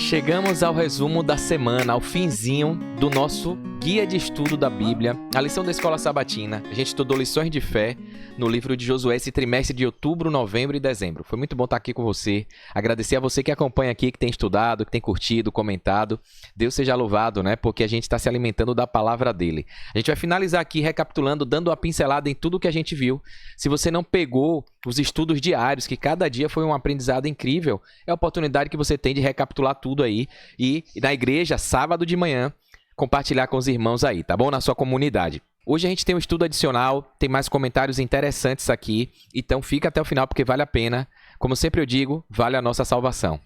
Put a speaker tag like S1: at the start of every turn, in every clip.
S1: Chegamos ao resumo da semana, ao finzinho do nosso guia de estudo da Bíblia, a lição da Escola Sabatina. A gente estudou lições de fé no livro de Josué esse trimestre de outubro, novembro e dezembro. Foi muito bom estar aqui com você. Agradecer a você que acompanha aqui, que tem estudado, que tem curtido, comentado. Deus seja louvado, né? Porque a gente está se alimentando da palavra dele. A gente vai finalizar aqui recapitulando, dando uma pincelada em tudo que a gente viu. Se você não pegou os estudos diários, que cada dia foi um aprendizado incrível, é a oportunidade que você tem de recapitular tudo aí e na igreja, sábado de manhã, compartilhar com os irmãos aí, tá bom? Na sua comunidade. Hoje a gente tem um estudo adicional, tem mais comentários interessantes aqui, então fica até o final porque vale a pena. Como sempre eu digo, vale a nossa salvação.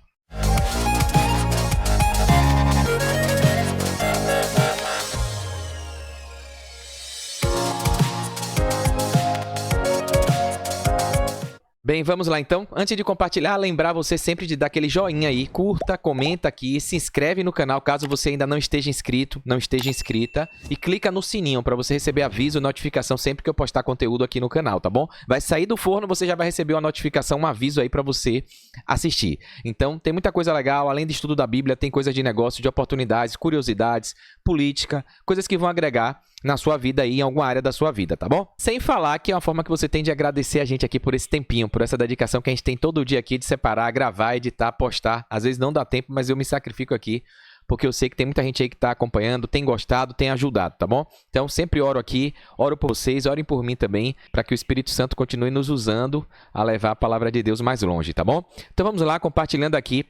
S1: Bem, vamos lá então. Antes de compartilhar, lembrar você sempre de dar aquele joinha aí, curta, comenta aqui, se inscreve no canal caso você ainda não esteja inscrito, não esteja inscrita, e clica no sininho para você receber aviso, notificação sempre que eu postar conteúdo aqui no canal, tá bom? Vai sair do forno, você já vai receber uma notificação, um aviso aí para você assistir. Então, tem muita coisa legal, além de estudo da Bíblia, tem coisa de negócio, de oportunidades, curiosidades, política, coisas que vão agregar na sua vida aí, em alguma área da sua vida, tá bom? Sem falar que é uma forma que você tem de agradecer a gente aqui por esse tempinho, por essa dedicação que a gente tem todo dia aqui de separar, gravar, editar, postar. Às vezes não dá tempo, mas eu me sacrifico aqui, porque eu sei que tem muita gente aí que tá acompanhando, tem gostado, tem ajudado, tá bom? Então sempre oro aqui, oro por vocês, orem por mim também, para que o Espírito Santo continue nos usando a levar a palavra de Deus mais longe, tá bom? Então vamos lá, compartilhando aqui.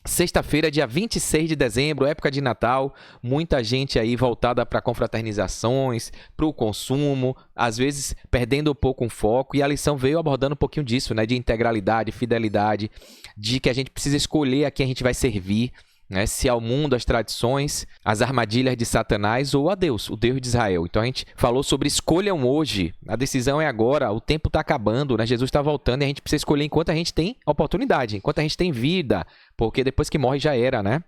S1: Sexta-feira, dia 26 de dezembro, época de Natal, muita gente aí voltada para confraternizações, para o consumo, às vezes perdendo um pouco o foco, e a lição veio abordando um pouquinho disso, né, de integralidade, fidelidade, de que a gente precisa escolher a quem a gente vai servir, né, se ao mundo, às tradições, às armadilhas de Satanás ou a Deus, o Deus de Israel. Então a gente falou sobre escolham hoje, a decisão é agora, o tempo está acabando, né? Jesus está voltando e a gente precisa escolher enquanto a gente tem oportunidade, enquanto a gente tem vida, porque depois que morre já era, né?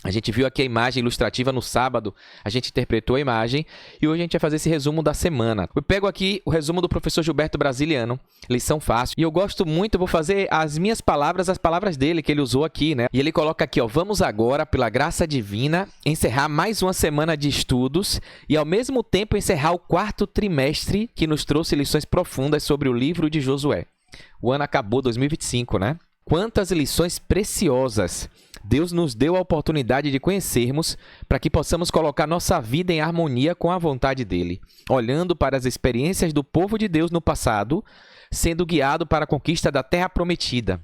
S1: A gente viu aqui a imagem ilustrativa no sábado, a gente interpretou a imagem e hoje a gente vai fazer esse resumo da semana. Eu pego aqui o resumo do professor Gilberto Brasiliano, lição fácil, e eu gosto muito, eu vou fazer as minhas palavras, as palavras dele que ele usou aqui, né? E ele coloca aqui, ó, vamos agora, pela graça divina, encerrar mais uma semana de estudos e ao mesmo tempo encerrar o quarto trimestre que nos trouxe lições profundas sobre o livro de Josué. O ano acabou, 2025, né? Quantas lições preciosas Deus nos deu a oportunidade de conhecermos para que possamos colocar nossa vida em harmonia com a vontade dele, olhando para as experiências do povo de Deus no passado, sendo guiado para a conquista da Terra Prometida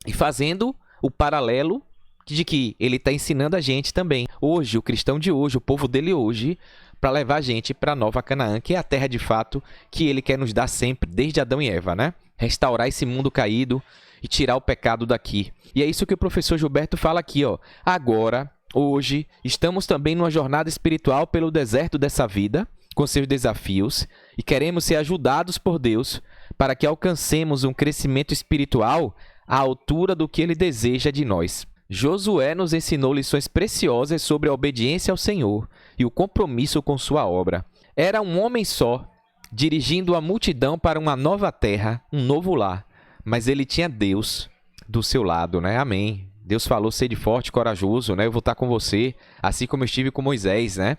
S1: e fazendo o paralelo de que ele está ensinando a gente também, hoje, o cristão de hoje, o povo dele hoje, para levar a gente para a Nova Canaã, que é a terra de fato que ele quer nos dar sempre, desde Adão e Eva, né? Restaurar esse mundo caído e tirar o pecado daqui. E é isso que o professor Gilberto fala aqui, ó. Agora, hoje, estamos também numa jornada espiritual pelo deserto dessa vida, com seus desafios, e queremos ser ajudados por Deus para que alcancemos um crescimento espiritual à altura do que ele deseja de nós. Josué nos ensinou lições preciosas sobre a obediência ao Senhor e o compromisso com sua obra. Era um homem só, dirigindo a multidão para uma nova terra, um novo lar. Mas ele tinha Deus do seu lado, né? Amém. Deus falou, sede forte e corajoso, né? Eu vou estar com você, assim como eu estive com Moisés, né?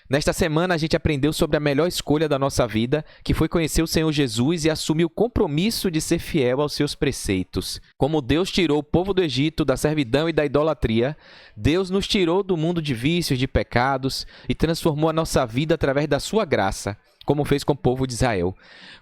S1: Nesta semana, a gente aprendeu sobre a melhor escolha da nossa vida, que foi conhecer o Senhor Jesus e assumir o compromisso de ser fiel aos seus preceitos. Como Deus tirou o povo do Egito da servidão e da idolatria, Deus nos tirou do mundo de vícios, de pecados e transformou a nossa vida através da sua graça, como fez com o povo de Israel.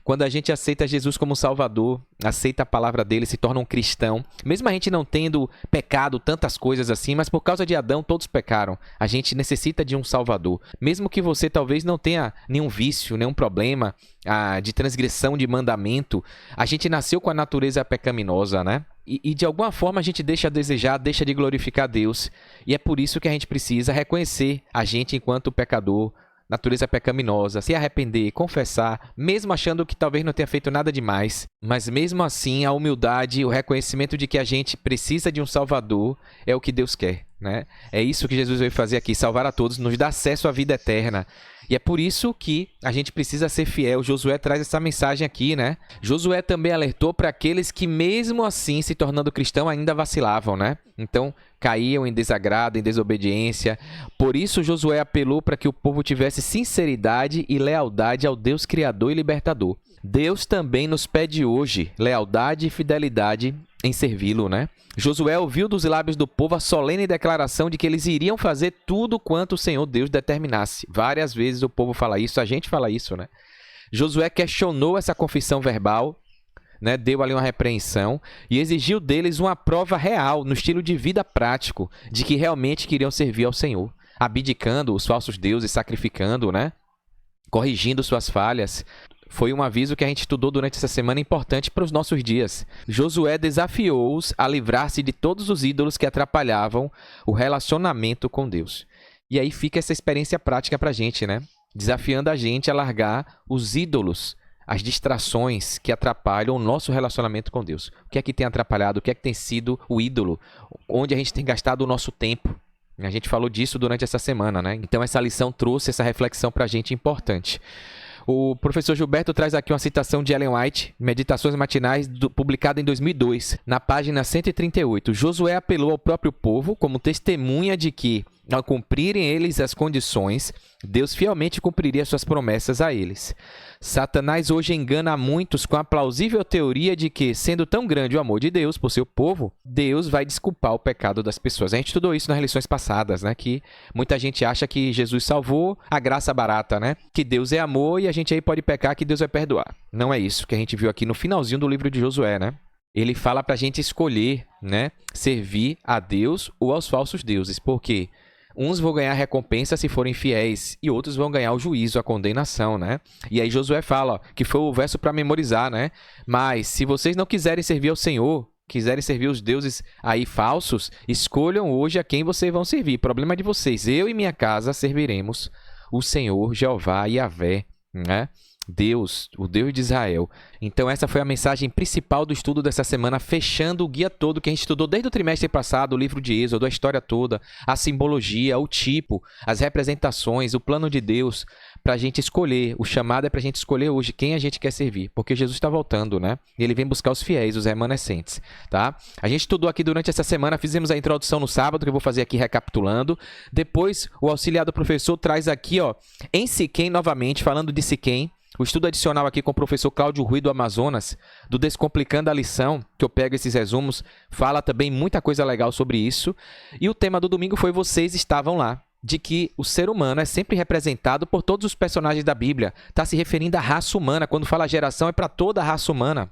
S1: Quando a gente aceita Jesus como Salvador, aceita a palavra dele, se torna um cristão, mesmo a gente não tendo pecado tantas coisas assim, mas por causa de Adão todos pecaram, a gente necessita de um Salvador. Mesmo que você talvez não tenha nenhum vício, nenhum problema de transgressão de mandamento, a gente nasceu com a natureza pecaminosa, né? E de alguma forma a gente deixa a desejar, deixa de glorificar Deus, e é por isso que a gente precisa reconhecer a gente enquanto pecador, natureza pecaminosa, se arrepender, confessar, mesmo achando que talvez não tenha feito nada demais, mas mesmo assim a humildade, o reconhecimento de que a gente precisa de um Salvador é o que Deus quer, né? É isso que Jesus veio fazer aqui, salvar a todos, nos dar acesso à vida eterna. E é por isso que a gente precisa ser fiel. Josué traz essa mensagem aqui, né? Josué também alertou para aqueles que mesmo assim, se tornando cristão, ainda vacilavam, né? Então, caíam em desagrado, em desobediência. Por isso Josué apelou para que o povo tivesse sinceridade e lealdade ao Deus Criador e Libertador. Deus também nos pede hoje lealdade e fidelidade em servi-lo, né? Josué ouviu dos lábios do povo a solene declaração de que eles iriam fazer tudo quanto o Senhor Deus determinasse. Várias vezes o povo fala isso, a gente fala isso, né? Josué questionou essa confissão verbal, né? Deu ali uma repreensão e exigiu deles uma prova real, no estilo de vida prático, de que realmente queriam servir ao Senhor, abdicando os falsos deuses, sacrificando, né? Corrigindo suas falhas. Foi um aviso que a gente estudou durante essa semana importante para os nossos dias. Josué desafiou-os a livrar-se de todos os ídolos que atrapalhavam o relacionamento com Deus. E aí fica essa experiência prática para a gente, né? Desafiando a gente a largar os ídolos, as distrações que atrapalham o nosso relacionamento com Deus. O que é que tem atrapalhado? O que é que tem sido o ídolo? Onde a gente tem gastado o nosso tempo? A gente falou disso durante essa semana, né? Então essa lição trouxe essa reflexão para a gente importante. O professor Gilberto traz aqui uma citação de Ellen White, Meditações Matinais, publicada em 2002, na página 138. Josué apelou ao próprio povo como testemunha de que, ao cumprirem eles as condições, Deus fielmente cumpriria suas promessas a eles. Satanás hoje engana a muitos com a plausível teoria de que, sendo tão grande o amor de Deus por seu povo, Deus vai desculpar o pecado das pessoas. A gente estudou isso nas lições passadas, né? Que muita gente acha que Jesus salvou a graça barata, né? Que Deus é amor e a gente aí pode pecar que Deus vai perdoar. Não é isso que a gente viu aqui no finalzinho do livro de Josué, né? Ele fala para a gente escolher, né? Servir a Deus ou aos falsos deuses. Por quê? Uns vão ganhar recompensa se forem fiéis e outros vão ganhar o juízo, a condenação, né? E aí Josué fala, ó, que foi o verso para memorizar, né? Mas se vocês não quiserem servir ao Senhor, quiserem servir os deuses aí falsos, escolham hoje a quem vocês vão servir. Problema é de vocês. Eu e minha casa serviremos o Senhor, Jeová e Yahvé, né? Deus, o Deus de Israel. Então essa foi a mensagem principal do estudo dessa semana, fechando o guia todo que a gente estudou desde o trimestre passado, o livro de Êxodo, a história toda, a simbologia, o tipo, as representações, o plano de Deus, para a gente escolher. O chamado é para a gente escolher hoje quem a gente quer servir, porque Jesus está voltando, né? E ele vem buscar os fiéis, os remanescentes, tá? A gente estudou aqui durante essa semana, fizemos a introdução no sábado, que eu vou fazer aqui recapitulando. Depois, o auxiliar do professor traz aqui, ó, em Siquém novamente, falando de Siquém. O estudo adicional aqui com o professor Cláudio Rui do Amazonas, do Descomplicando a Lição, que eu pego esses resumos, fala também muita coisa legal sobre isso. E o tema do domingo foi Vocês Estavam Lá, de que o ser humano é sempre representado por todos os personagens da Bíblia. Está se referindo à raça humana. Quando fala geração, é para toda a raça humana.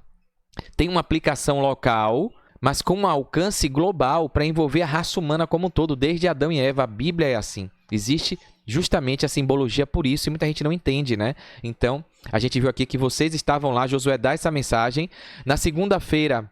S1: Tem uma aplicação local, mas com um alcance global para envolver a raça humana como um todo, desde Adão e Eva. A Bíblia é assim. Existe justamente a simbologia por isso e muita gente não entende, né? Então, a gente viu aqui que vocês estavam lá, Josué dá essa mensagem. Na segunda-feira,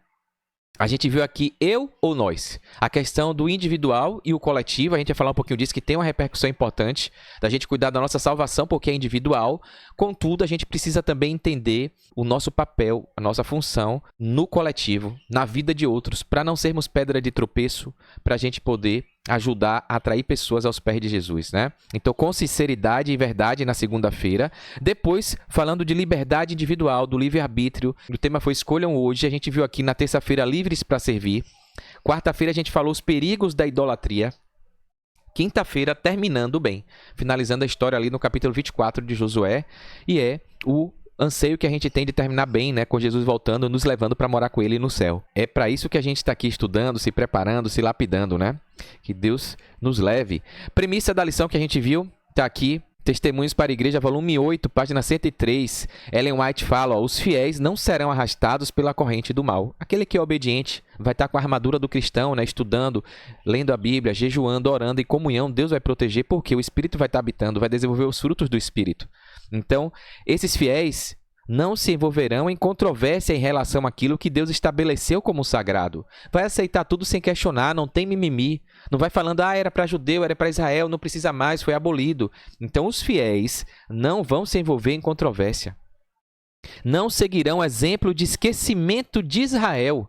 S1: a gente viu aqui eu ou nós. A questão do individual e o coletivo, a gente vai falar um pouquinho disso, que tem uma repercussão importante, da gente cuidar da nossa salvação, porque é individual. Contudo, a gente precisa também entender o nosso papel, a nossa função no coletivo, na vida de outros, para não sermos pedra de tropeço, para a gente poder ajudar a atrair pessoas aos pés de Jesus, né? Então, com sinceridade e verdade na segunda-feira. Depois, falando de liberdade individual, do livre-arbítrio. O tema foi Escolham Hoje. A gente viu aqui na terça-feira Livres para Servir. Quarta-feira, a gente falou os perigos da idolatria. Quinta-feira, terminando bem. Finalizando a história ali no capítulo 24 de Josué. E é o anseio que a gente tem de terminar bem, né, com Jesus voltando, nos levando para morar com ele no céu. É para isso que a gente está aqui estudando, se preparando, se lapidando, né? Que Deus nos leve. Premissa da lição que a gente viu está aqui. Testemunhos para a Igreja, volume 8, página 103. Ellen White fala, ó, os fiéis não serão arrastados pela corrente do mal. Aquele que é obediente vai estar com a armadura do cristão, né, estudando, lendo a Bíblia, jejuando, orando em comunhão. Deus vai proteger porque o Espírito vai estar habitando, vai desenvolver os frutos do Espírito. Então, esses fiéis não se envolverão em controvérsia em relação àquilo que Deus estabeleceu como sagrado. Vai aceitar tudo sem questionar, não tem mimimi. Não vai falando, era para judeu, era para Israel, não precisa mais, foi abolido. Então, os fiéis não vão se envolver em controvérsia. Não seguirão exemplo de esquecimento de Israel,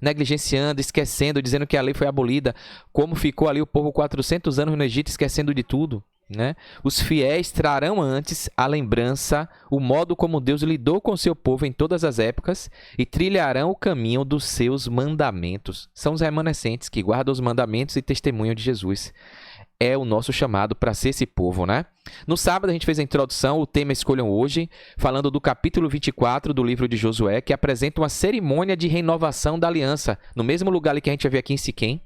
S1: negligenciando, esquecendo, dizendo que a lei foi abolida, como ficou ali o povo 400 anos no Egito esquecendo de tudo. né? Os fiéis trarão antes a lembrança, o modo como Deus lidou com seu povo em todas as épocas e trilharão o caminho dos seus mandamentos. São os remanescentes que guardam os mandamentos e testemunham de Jesus. É o nosso chamado para ser esse povo, né? No sábado a gente fez a introdução, o tema Escolham Hoje, falando do capítulo 24 do livro de Josué, que apresenta uma cerimônia de renovação da aliança. No mesmo lugar ali que a gente vai ver aqui em Siquém,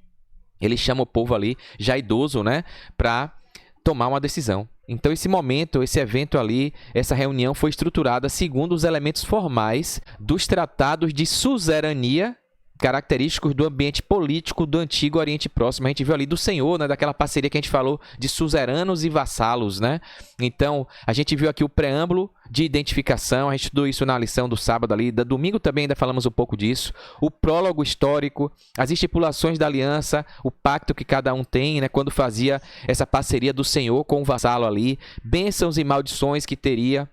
S1: ele chama o povo ali, já idoso, né? Para tomar uma decisão. Então, esse momento, esse evento ali, essa reunião foi estruturada segundo os elementos formais dos tratados de suzerania, característicos do ambiente político do antigo Oriente Próximo. A gente viu ali do Senhor, né, daquela parceria que a gente falou de suzeranos e vassalos, né? Então, a gente viu aqui o preâmbulo de identificação, a gente estudou isso na lição do sábado ali, da domingo também ainda falamos um pouco disso, o prólogo histórico, as estipulações da aliança, o pacto que cada um tem, né, quando fazia essa parceria do Senhor com o vassalo ali, bênçãos e maldições que teria,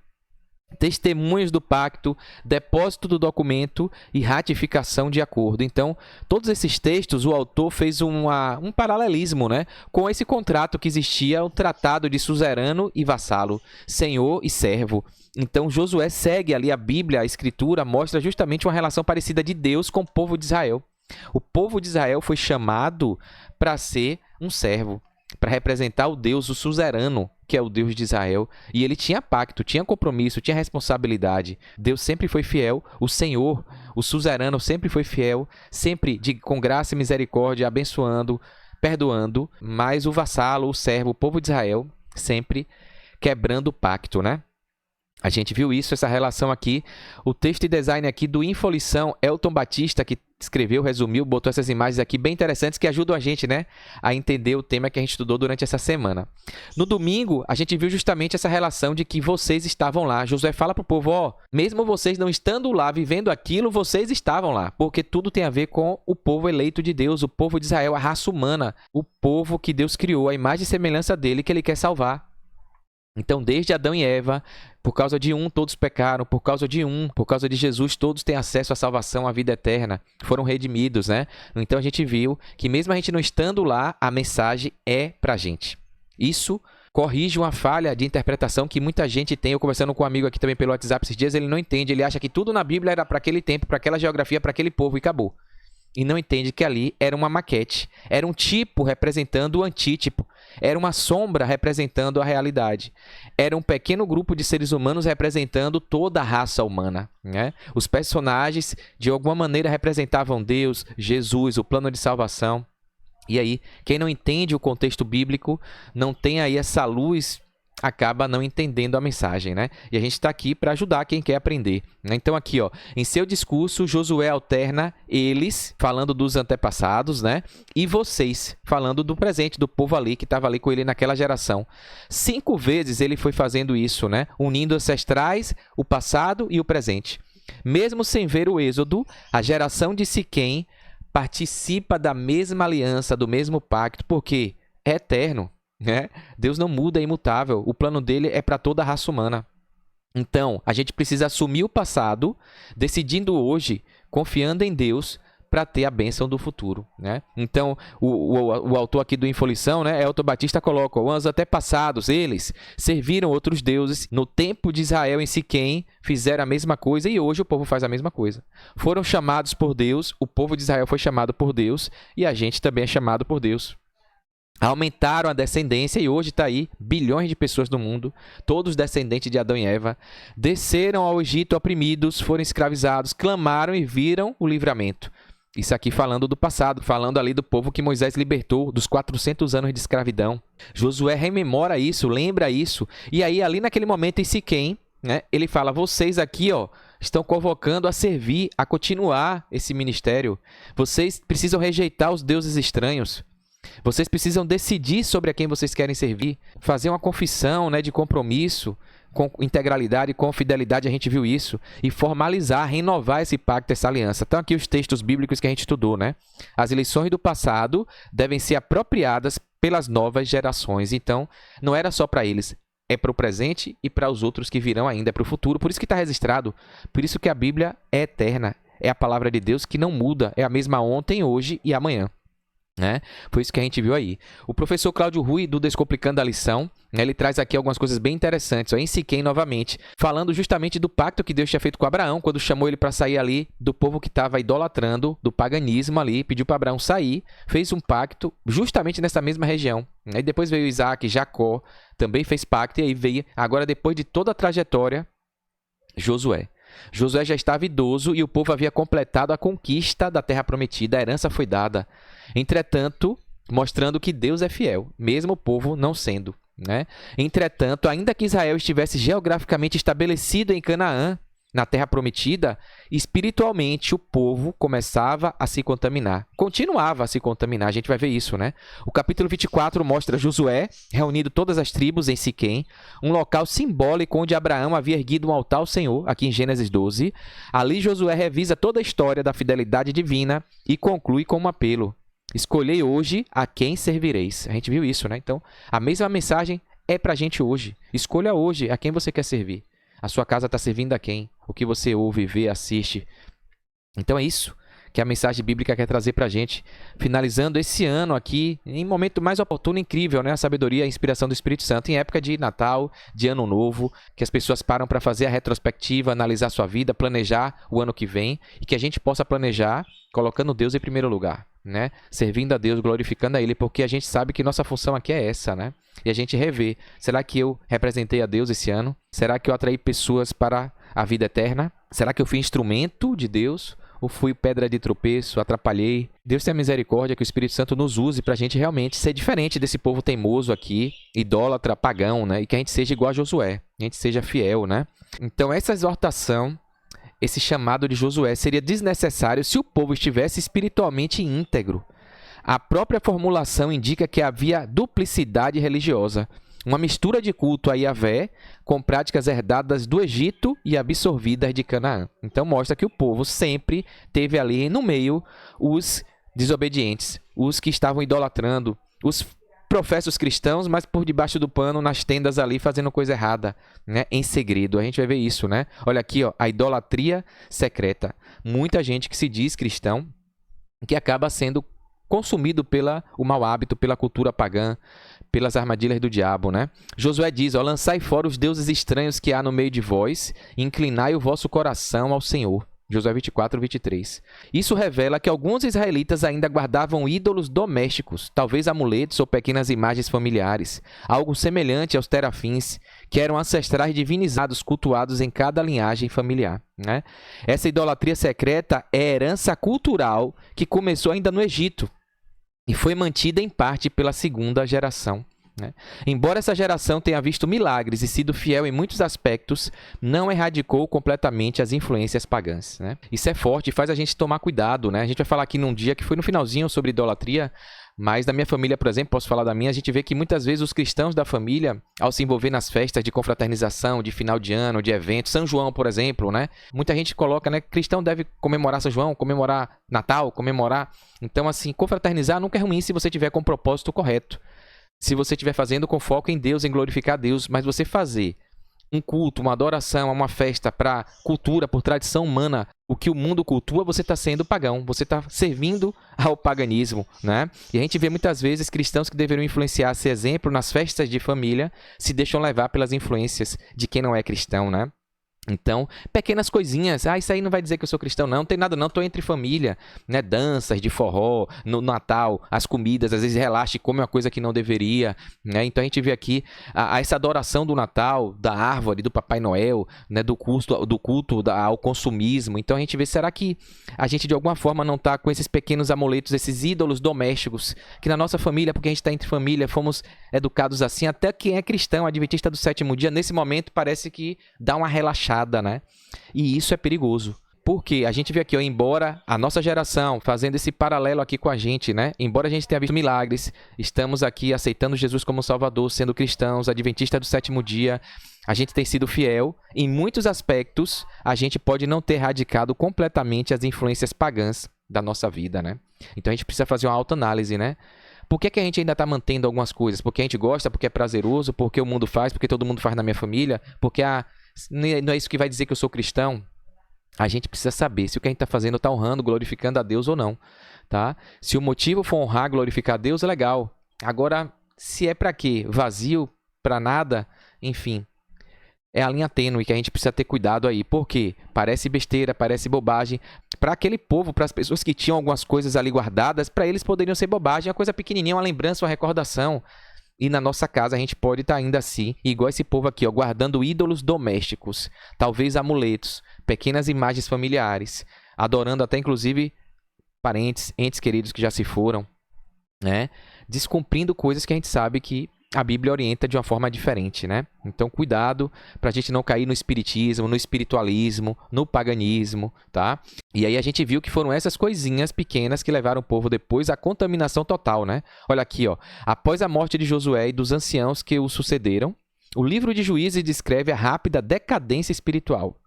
S1: testemunhos do pacto, depósito do documento e ratificação de acordo. Então, todos esses textos, o autor fez um paralelismo, né, com esse contrato que existia, o tratado de suzerano e vassalo, senhor e servo. Então, Josué segue ali a Bíblia, a Escritura, mostra justamente uma relação parecida de Deus com o povo de Israel. O povo de Israel foi chamado para ser um servo, para representar o Deus, o suzerano, que é o Deus de Israel. E ele tinha pacto, tinha compromisso, tinha responsabilidade. Deus sempre foi fiel. O Senhor, o suzerano, sempre foi fiel, sempre com graça e misericórdia, abençoando, perdoando. Mas o vassalo, o servo, o povo de Israel, sempre quebrando o pacto, né? A gente viu isso, essa relação aqui. O texto e design aqui do Infolição, Elton Batista, que escreveu, resumiu, botou essas imagens aqui bem interessantes que ajudam a gente, né, a entender o tema que a gente estudou durante essa semana. No domingo, a gente viu justamente essa relação de que vocês estavam lá. Josué fala para o povo, ó, mesmo vocês não estando lá, vivendo aquilo, vocês estavam lá. Porque tudo tem a ver com o povo eleito de Deus, o povo de Israel, a raça humana, o povo que Deus criou, a imagem e semelhança dele que ele quer salvar. Então, desde Adão e Eva, por causa de um, todos pecaram. Por causa de Jesus, todos têm acesso à salvação, à vida eterna. Foram redimidos, né? Então, a gente viu que mesmo a gente não estando lá, a mensagem é pra gente. Isso corrige uma falha de interpretação que muita gente tem. Eu conversando com um amigo aqui também pelo WhatsApp esses dias, ele não entende. Ele acha que tudo na Bíblia era para aquele tempo, para aquela geografia, para aquele povo e acabou. E não entende que ali era uma maquete, era um tipo representando o antítipo, era uma sombra representando a realidade, era um pequeno grupo de seres humanos representando toda a raça humana, né? Os personagens, de alguma maneira, representavam Deus, Jesus, o plano de salvação. E aí, quem não entende o contexto bíblico, não tem aí essa luz, acaba não entendendo a mensagem, né? E a gente está aqui para ajudar quem quer aprender, né? Então aqui, ó, em seu discurso, Josué alterna eles, falando dos antepassados, né? E vocês, falando do presente, do povo ali, que estava ali com ele naquela geração. 5 vezes ele foi fazendo isso, né? Unindo ancestrais, o passado e o presente. Mesmo sem ver o êxodo, a geração de Siquém participa da mesma aliança, do mesmo pacto, porque é eterno. Né? Deus não muda, é imutável. O plano dele é para toda a raça humana. Então, a gente precisa assumir o passado, decidindo hoje, confiando em Deus, para ter a bênção do futuro, né? Então, o autor aqui do Infolição, né, Elton Batista, coloca: os antepassados, eles serviram outros deuses. No tempo de Israel em Siquém, fizeram a mesma coisa e hoje o povo faz a mesma coisa. Foram chamados por Deus, o povo de Israel foi chamado por Deus e a gente também é chamado por Deus. Aumentaram a descendência e hoje está aí bilhões de pessoas no mundo, todos descendentes de Adão e Eva. Desceram ao Egito oprimidos, foram escravizados, clamaram e viram o livramento. Isso aqui falando do passado, falando ali do povo que Moisés libertou dos 400 anos de escravidão. Josué rememora isso, lembra isso. E aí ali naquele momento em Siquém, né, ele fala: vocês aqui, ó, estão convocando a servir, a continuar esse ministério. Vocês precisam rejeitar os deuses estranhos. Vocês precisam decidir sobre a quem vocês querem servir, fazer uma confissão, né, de compromisso, com integralidade, com fidelidade, a gente viu isso, e formalizar, renovar esse pacto, essa aliança. Então aqui os textos bíblicos que a gente estudou, né? As lições do passado devem ser apropriadas pelas novas gerações. Então, não era só para eles, é para o presente e para os outros que virão ainda, é para o futuro. Por isso que está registrado, por isso que a Bíblia é eterna, é a palavra de Deus que não muda, é a mesma ontem, hoje e amanhã. né? Foi isso que a gente viu aí. O professor Cláudio Rui, do Descomplicando a Lição, né, ele traz aqui algumas coisas bem interessantes, ó, em Siquém novamente, falando justamente do pacto que Deus tinha feito com Abraão, quando chamou ele para sair ali do povo que estava idolatrando, do paganismo ali, pediu para Abraão sair, fez um pacto justamente nessa mesma região. Aí depois veio Isaac, Jacó, também fez pacto, e aí veio, agora depois de toda a trajetória, Josué. Josué já estava idoso e o povo havia completado a conquista da terra prometida, a herança foi dada. Entretanto, mostrando que Deus é fiel, mesmo o povo não sendo, né? Entretanto, ainda que Israel estivesse geograficamente estabelecido em Canaã, na terra prometida, espiritualmente o povo começava a se contaminar. Continuava a se contaminar, a gente vai ver isso, né? O capítulo 24 mostra Josué reunindo todas as tribos em Siquém, um local simbólico onde Abraão havia erguido um altar ao Senhor, aqui em Gênesis 12. Ali Josué revisa toda a história da fidelidade divina e conclui com um apelo. Escolhei hoje a quem servireis. A gente viu isso, né? Então, a mesma mensagem é pra gente hoje. Escolha hoje a quem você quer servir. A sua casa está servindo a quem? O que você ouve, vê, assiste. Então é isso que a mensagem bíblica quer trazer para a gente. Finalizando esse ano aqui, em momento mais oportuno e incrível, né? A sabedoria e a inspiração do Espírito Santo, em época de Natal, de Ano Novo, que as pessoas param para fazer a retrospectiva, analisar sua vida, planejar o ano que vem, e que a gente possa planejar colocando Deus em primeiro lugar, né? Servindo a Deus, glorificando a Ele, porque a gente sabe que nossa função aqui é essa, né? E a gente revê, será que eu representei a Deus esse ano? Será que eu atraí pessoas para a vida eterna? Será que eu fui instrumento de Deus? Ou fui pedra de tropeço, atrapalhei? Deus tenha misericórdia, que o Espírito Santo nos use para a gente realmente ser diferente desse povo teimoso aqui, idólatra, pagão, né? E que a gente seja igual a Josué, a gente seja fiel, né? Então essa exortação, esse chamado de Josué seria desnecessário se o povo estivesse espiritualmente íntegro. A própria formulação indica que havia duplicidade religiosa, uma mistura de culto a Yahvé com práticas herdadas do Egito e absorvidas de Canaã. Então mostra que o povo sempre teve ali no meio os desobedientes, os que estavam idolatrando, os professos cristãos, mas por debaixo do pano, nas tendas ali, fazendo coisa errada, né? Em segredo. A gente vai ver isso, né? Olha aqui, ó, a idolatria secreta. Muita gente que se diz cristão, que acaba sendo consumido pelo mau hábito, pela cultura pagã, pelas armadilhas do diabo, né? Josué diz, ó, lançai fora os deuses estranhos que há no meio de vós, e inclinai o vosso coração ao Senhor. Josué 24, 23. Isso revela que alguns israelitas ainda guardavam ídolos domésticos, talvez amuletos ou pequenas imagens familiares, algo semelhante aos terafins, que eram ancestrais divinizados cultuados em cada linhagem familiar, né? Essa idolatria secreta é herança cultural que começou ainda no Egito, e foi mantida em parte pela segunda geração, né? Embora essa geração tenha visto milagres e sido fiel em muitos aspectos, não erradicou completamente as influências pagãs, né? Isso é forte e faz a gente tomar cuidado, né? A gente vai falar aqui num dia que foi no finalzinho sobre idolatria, mas da minha família, por exemplo, posso falar da minha, a gente vê que muitas vezes os cristãos da família, ao se envolver nas festas de confraternização, de final de ano, de eventos, São João, por exemplo, né? Muita gente coloca, né? Cristão deve comemorar São João, comemorar Natal, comemorar... Então, assim, confraternizar nunca é ruim se você tiver com o propósito correto. Se você estiver fazendo com foco em Deus, em glorificar Deus, mas você fazer um culto, uma adoração, uma festa para cultura, por tradição humana, o que o mundo cultua, você está sendo pagão, você está servindo ao paganismo, né? E a gente vê muitas vezes cristãos que deveriam influenciar, ser exemplo nas festas de família, se deixam levar pelas influências de quem não é cristão, né? Então, pequenas coisinhas, isso aí não vai dizer que eu sou cristão, não tem nada não, estou entre família, né? Danças de forró, no Natal, as comidas, às vezes relaxa e come uma coisa que não deveria, né? Então a gente vê aqui essa adoração do Natal, da árvore, do Papai Noel, né? do culto ao consumismo. Então a gente vê, será que a gente de alguma forma não está com esses pequenos amuletos, esses ídolos domésticos, que na nossa família, porque a gente está entre família, fomos educados assim, até quem é cristão, adventista do sétimo dia, nesse momento parece que dá uma relaxada, né? E isso é perigoso. Porque a gente vê aqui, ó, embora a nossa geração, fazendo esse paralelo aqui com a gente, né? Embora a gente tenha visto milagres, estamos aqui aceitando Jesus como Salvador, sendo cristãos, adventistas do sétimo dia, a gente tem sido fiel. Em muitos aspectos, a gente pode não ter radicado completamente as influências pagãs da nossa vida, né? Então a gente precisa fazer uma autoanálise, né? Por que a gente ainda está mantendo algumas coisas? Porque a gente gosta, porque é prazeroso, porque o mundo faz, porque todo mundo faz na minha família, porque não é isso que vai dizer que eu sou cristão? A gente precisa saber se o que a gente está fazendo está honrando, glorificando a Deus ou não. tá? Se o motivo for honrar, glorificar a Deus, é legal. Agora, se é para quê? Vazio, para nada, enfim. É a linha tênue que a gente precisa ter cuidado aí. Por quê? Parece besteira, parece bobagem. Para aquele povo, para as pessoas que tinham algumas coisas ali guardadas, para eles poderiam ser bobagem. Uma coisa pequenininha, uma lembrança, uma recordação. E na nossa casa a gente pode estar ainda assim, igual esse povo aqui, ó, guardando ídolos domésticos. Talvez amuletos, pequenas imagens familiares. Adorando até inclusive parentes, entes queridos que já se foram, né? Descumprindo coisas que a gente sabe que a Bíblia orienta de uma forma diferente, né? Então, cuidado para a gente não cair no espiritismo, no espiritualismo, no paganismo, tá? E aí a gente viu que foram essas coisinhas pequenas que levaram o povo depois à contaminação total, né? Olha aqui, ó. Após a morte de Josué e dos anciãos que o sucederam, o livro de Juízes descreve a rápida decadência espiritual.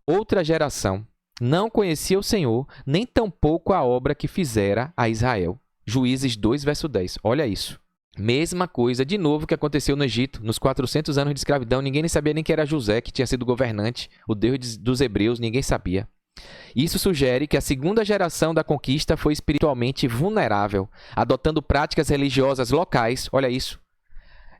S1: Outra geração não conhecia o Senhor, nem tampouco a obra que fizera a Israel. Juízes 2, verso 10. Olha isso. Mesma coisa, de novo, que aconteceu no Egito. Nos 400 anos de escravidão, ninguém nem sabia nem que era José, que tinha sido governante, o Deus dos hebreus, ninguém sabia. Isso sugere que a segunda geração da conquista foi espiritualmente vulnerável, adotando práticas religiosas locais. Olha isso.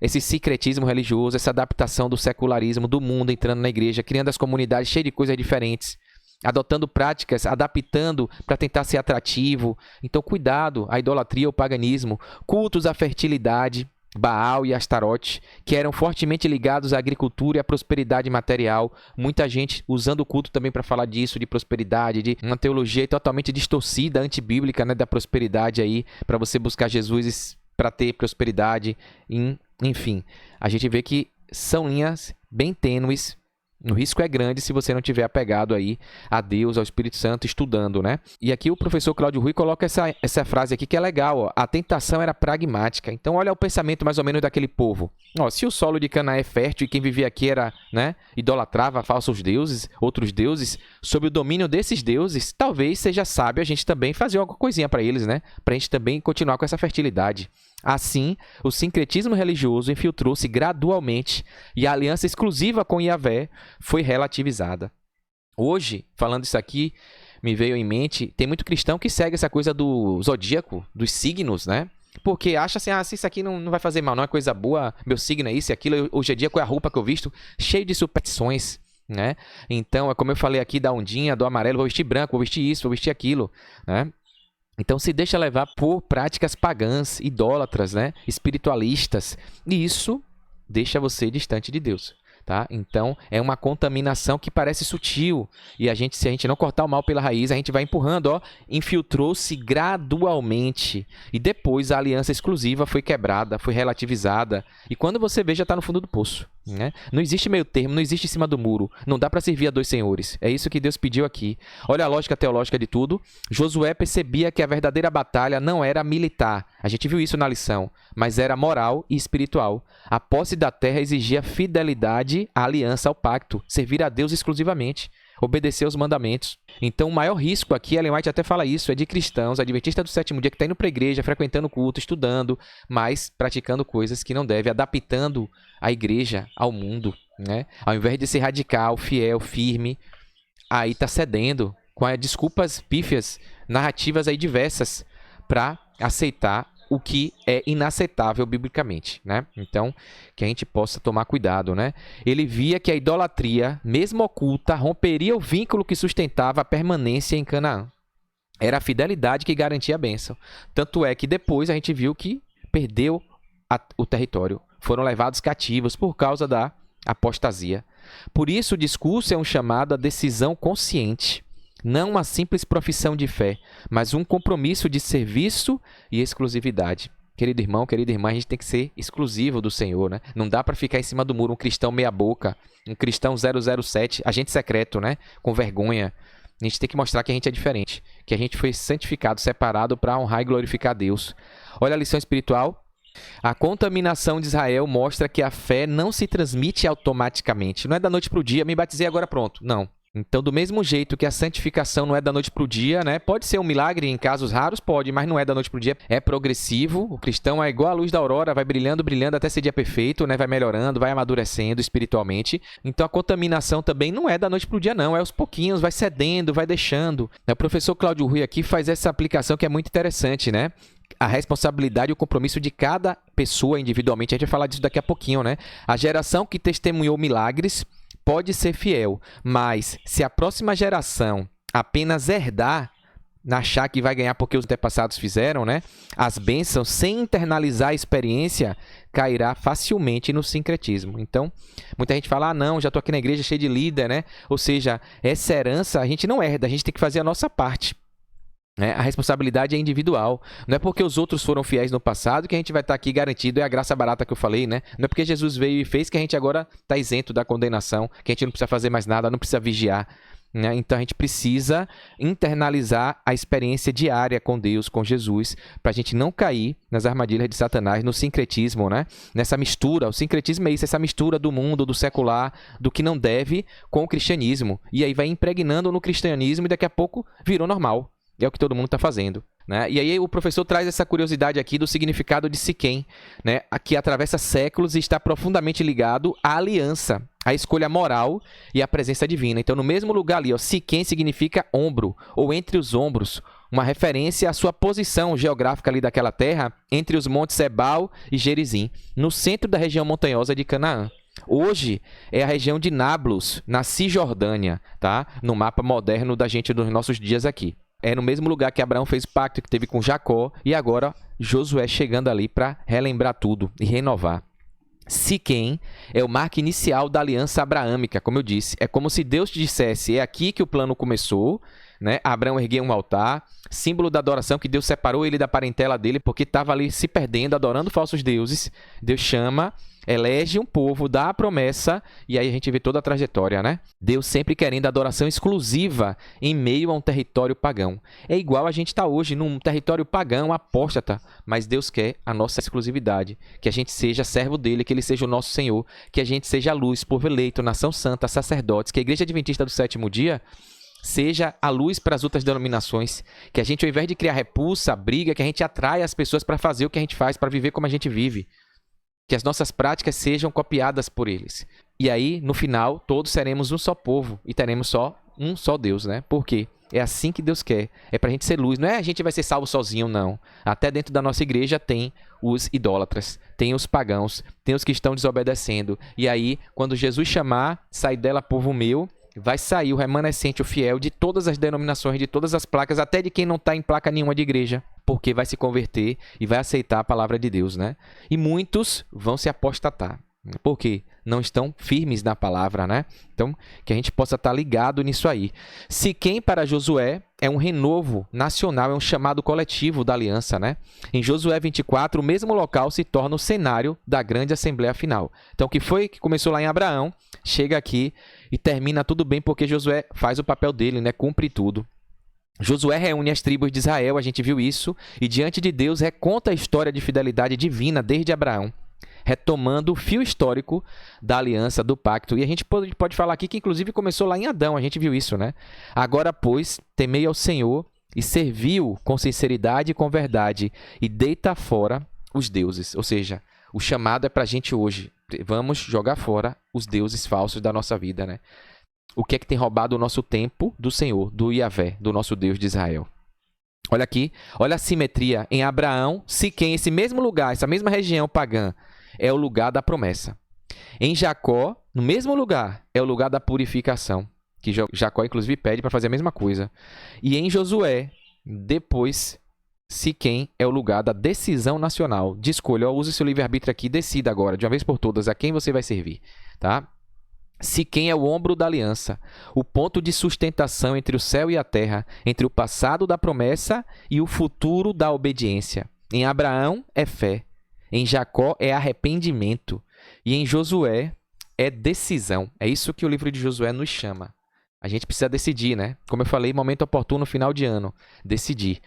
S1: Esse secretismo religioso, essa adaptação do secularismo, do mundo entrando na igreja, criando as comunidades cheias de coisas diferentes. Adotando práticas, adaptando para tentar ser atrativo. Então, cuidado, a idolatria, o paganismo, cultos à fertilidade, Baal e Astarote, que eram fortemente ligados à agricultura e à prosperidade material. Muita gente usando o culto também para falar disso, de prosperidade, de uma teologia totalmente distorcida, antibíblica, né, da prosperidade aí, para você buscar Jesus para ter prosperidade. Enfim, a gente vê que são linhas bem tênues. O risco é grande se você não tiver apegado aí a Deus, ao Espírito Santo, estudando, né? E aqui o professor Cláudio Rui coloca essa frase aqui que é legal, ó. A tentação era pragmática. Então, olha o pensamento mais ou menos daquele povo. Ó, se o solo de Canaã é fértil e quem vivia aqui era, né, idolatrava falsos deuses, outros deuses, sob o domínio desses deuses, talvez seja sábio a gente também fazer alguma coisinha para eles, né? Para a gente também continuar com essa fertilidade. Assim, o sincretismo religioso infiltrou-se gradualmente e a aliança exclusiva com Yahvé foi relativizada. Hoje, falando isso aqui, me veio em mente, tem muito cristão que segue essa coisa do zodíaco, dos signos, né? Porque acha assim, se isso aqui não vai fazer mal, não é coisa boa, meu signo é isso e aquilo, hoje é dia, qual é a roupa que eu visto? Cheio de superstições, né? Então, é como eu falei aqui da ondinha, do amarelo, vou vestir branco, vou vestir isso, vou vestir aquilo, né? Então, se deixa levar por práticas pagãs, idólatras, né? Espiritualistas. E isso deixa você distante de Deus, tá? Então, é uma contaminação que parece sutil. E se a gente não cortar o mal pela raiz, a gente vai empurrando, ó. Infiltrou-se gradualmente. E depois a aliança exclusiva foi quebrada, foi relativizada. E quando você vê, já está no fundo do poço, né? Não existe meio termo, não existe em cima do muro. Não dá para servir a dois senhores. É isso que Deus pediu aqui. Olha a lógica teológica de tudo. Josué percebia que a verdadeira batalha não era militar. A gente viu isso na lição. Mas era moral e espiritual. A posse da terra exigia fidelidade à aliança, ao pacto. Servir a Deus exclusivamente. Obedecer aos mandamentos. Então, o maior risco aqui, Ellen White até fala isso, é de cristãos, adventistas do sétimo dia, que está indo para a igreja, frequentando o culto, estudando, mas praticando coisas que não deve, adaptando a igreja ao mundo, né? Ao invés de ser radical, fiel, firme, aí está cedendo com desculpas pífias, narrativas aí diversas para aceitar o que é inaceitável biblicamente, né? Então, que a gente possa tomar cuidado, né? Ele via que a idolatria, mesmo oculta, romperia o vínculo que sustentava a permanência em Canaã. Era a fidelidade que garantia a bênção. Tanto é que depois a gente viu que perdeu o território. Foram levados cativos por causa da apostasia. Por isso, o discurso é um chamado à decisão consciente. Não uma simples profissão de fé, mas um compromisso de serviço e exclusividade. Querido irmão, querida irmã, a gente tem que ser exclusivo do Senhor, né? Não dá para ficar em cima do muro um cristão meia boca, um cristão 007, agente secreto, né? Com vergonha. A gente tem que mostrar que a gente é diferente, que a gente foi santificado, separado para honrar e glorificar a Deus. Olha a lição espiritual. A contaminação de Israel mostra que a fé não se transmite automaticamente. Não é da noite para o dia, me batizei agora pronto. Não. Então, do mesmo jeito que a santificação não é da noite para o dia, né? Pode ser um milagre em casos raros, pode, mas não é da noite para o dia. É progressivo. O cristão é igual a luz da aurora, vai brilhando, brilhando até ser dia perfeito, né? Vai melhorando, vai amadurecendo espiritualmente. Então, a contaminação também não é da noite para o dia, não. É aos pouquinhos, vai cedendo, vai deixando. O professor Cláudio Rui aqui faz essa aplicação que é muito interessante, né? A responsabilidade e o compromisso de cada pessoa individualmente. A gente vai falar disso daqui a pouquinho, né? A geração que testemunhou milagres pode ser fiel, mas se a próxima geração apenas herdar, achar que vai ganhar porque os antepassados fizeram, né? As bênçãos, sem internalizar a experiência, cairá facilmente no sincretismo. Então, muita gente fala, não, já estou aqui na igreja cheio de líder, né? Ou seja, essa herança a gente não herda, a gente tem que fazer a nossa parte. A responsabilidade é individual. Não é porque os outros foram fiéis no passado que a gente vai estar aqui garantido. É a graça barata que eu falei, né? Não é porque Jesus veio e fez que a gente agora está isento da condenação, que a gente não precisa fazer mais nada, não precisa vigiar. Né? Então a gente precisa internalizar a experiência diária com Deus, com Jesus, para a gente não cair nas armadilhas de Satanás, no sincretismo, né? Nessa mistura. O sincretismo é isso, essa mistura do mundo, do secular, do que não deve com o cristianismo. E aí vai impregnando no cristianismo e daqui a pouco virou normal. É o que todo mundo está fazendo. Né? E aí o professor traz essa curiosidade aqui do significado de Siquém, né? Que atravessa séculos e está profundamente ligado à aliança, à escolha moral e à presença divina. Então, no mesmo lugar ali, ó, Siquém significa ombro, ou entre os ombros, uma referência à sua posição geográfica ali daquela terra, entre os montes Ebal e Gerizim, no centro da região montanhosa de Canaã. Hoje é a região de Nablus, na Cisjordânia, tá? No mapa moderno da gente dos nossos dias aqui. É no mesmo lugar que Abraão fez o pacto que teve com Jacó e agora Josué chegando ali para relembrar tudo e renovar. Siquém é o marco inicial da aliança abraâmica, como eu disse. É como se Deus te dissesse, é aqui que o plano começou, né? Abraão ergueu um altar, símbolo da adoração que Deus separou ele da parentela dele porque estava ali se perdendo, adorando falsos deuses. Deus chama, elege um povo, dá a promessa e aí a gente vê toda a trajetória, né? Deus sempre querendo adoração exclusiva em meio a um território pagão. É igual a gente está hoje num território pagão, apóstata, mas Deus quer a nossa exclusividade, que a gente seja servo dele, que ele seja o nosso Senhor, que a gente seja a luz, povo eleito, nação santa, sacerdotes, que a Igreja Adventista do Sétimo Dia seja a luz para as outras denominações, que a gente, ao invés de criar repulsa, briga, que a gente atrai as pessoas para fazer o que a gente faz, para viver como a gente vive. Que as nossas práticas sejam copiadas por eles. E aí, no final, todos seremos um só povo e teremos só um só Deus, né? Por quê? É assim que Deus quer. É para a gente ser luz. Não é a gente vai ser salvo sozinho, não. Até dentro da nossa igreja tem os idólatras, tem os pagãos, tem os que estão desobedecendo. E aí, quando Jesus chamar, sai dela, povo meu, vai sair o remanescente, o fiel de todas as denominações, de todas as placas, até de quem não está em placa nenhuma de igreja, porque vai se converter e vai aceitar a palavra de Deus, né? E muitos vão se apostatar, porque não estão firmes na palavra, né? Então, que a gente possa estar ligado nisso aí. Siquém para Josué é um renovo nacional, é um chamado coletivo da aliança, né? Em Josué 24, o mesmo local se torna o cenário da grande assembleia final. Então, o que foi que começou lá em Abraão, chega aqui e termina tudo bem, porque Josué faz o papel dele, né? Cumpre tudo. Josué reúne as tribos de Israel, a gente viu isso, e diante de Deus reconta a história de fidelidade divina desde Abraão, retomando o fio histórico da aliança, do pacto. E a gente pode falar aqui que inclusive começou lá em Adão, a gente viu isso, né? Agora, pois, temei ao Senhor e serviu com sinceridade e com verdade, e deita fora os deuses. Ou seja, o chamado é para a gente hoje. Vamos jogar fora os deuses falsos da nossa vida, né? O que é que tem roubado o nosso tempo do Senhor, do Yahvé, do nosso Deus de Israel? Olha aqui, olha a simetria. Em Abraão, Siquém, esse mesmo lugar, essa mesma região pagã, é o lugar da promessa. Em Jacó, no mesmo lugar, é o lugar da purificação, que Jacó, inclusive, pede para fazer a mesma coisa. E em Josué, depois, Siquém é o lugar da decisão nacional, de escolha. Use seu livre-arbítrio aqui, decida agora, de uma vez por todas, a quem você vai servir, tá? Siquém é o ombro da aliança, o ponto de sustentação entre o céu e a terra, entre o passado da promessa e o futuro da obediência. Em Abraão é fé, em Jacó é arrependimento e em Josué é decisão. É isso que o livro de Josué nos chama. A gente precisa decidir, né? Como eu falei, momento oportuno, final de ano. Decidir.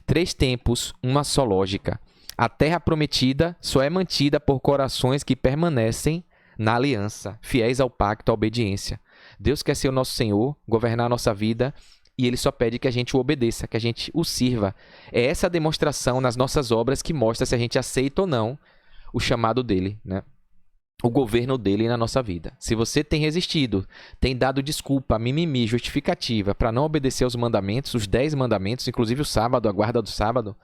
S1: 3 tempos, uma só lógica. A terra prometida só é mantida por corações que permanecem na aliança, fiéis ao pacto, à obediência. Deus quer ser o nosso Senhor, governar a nossa vida, e Ele só pede que a gente o obedeça, que a gente o sirva. É essa demonstração nas nossas obras que mostra se a gente aceita ou não o chamado dEle, né? O governo dEle na nossa vida. Se você tem resistido, tem dado desculpa, mimimi, justificativa para não obedecer aos mandamentos, os 10 mandamentos, inclusive o sábado, a guarda do sábado,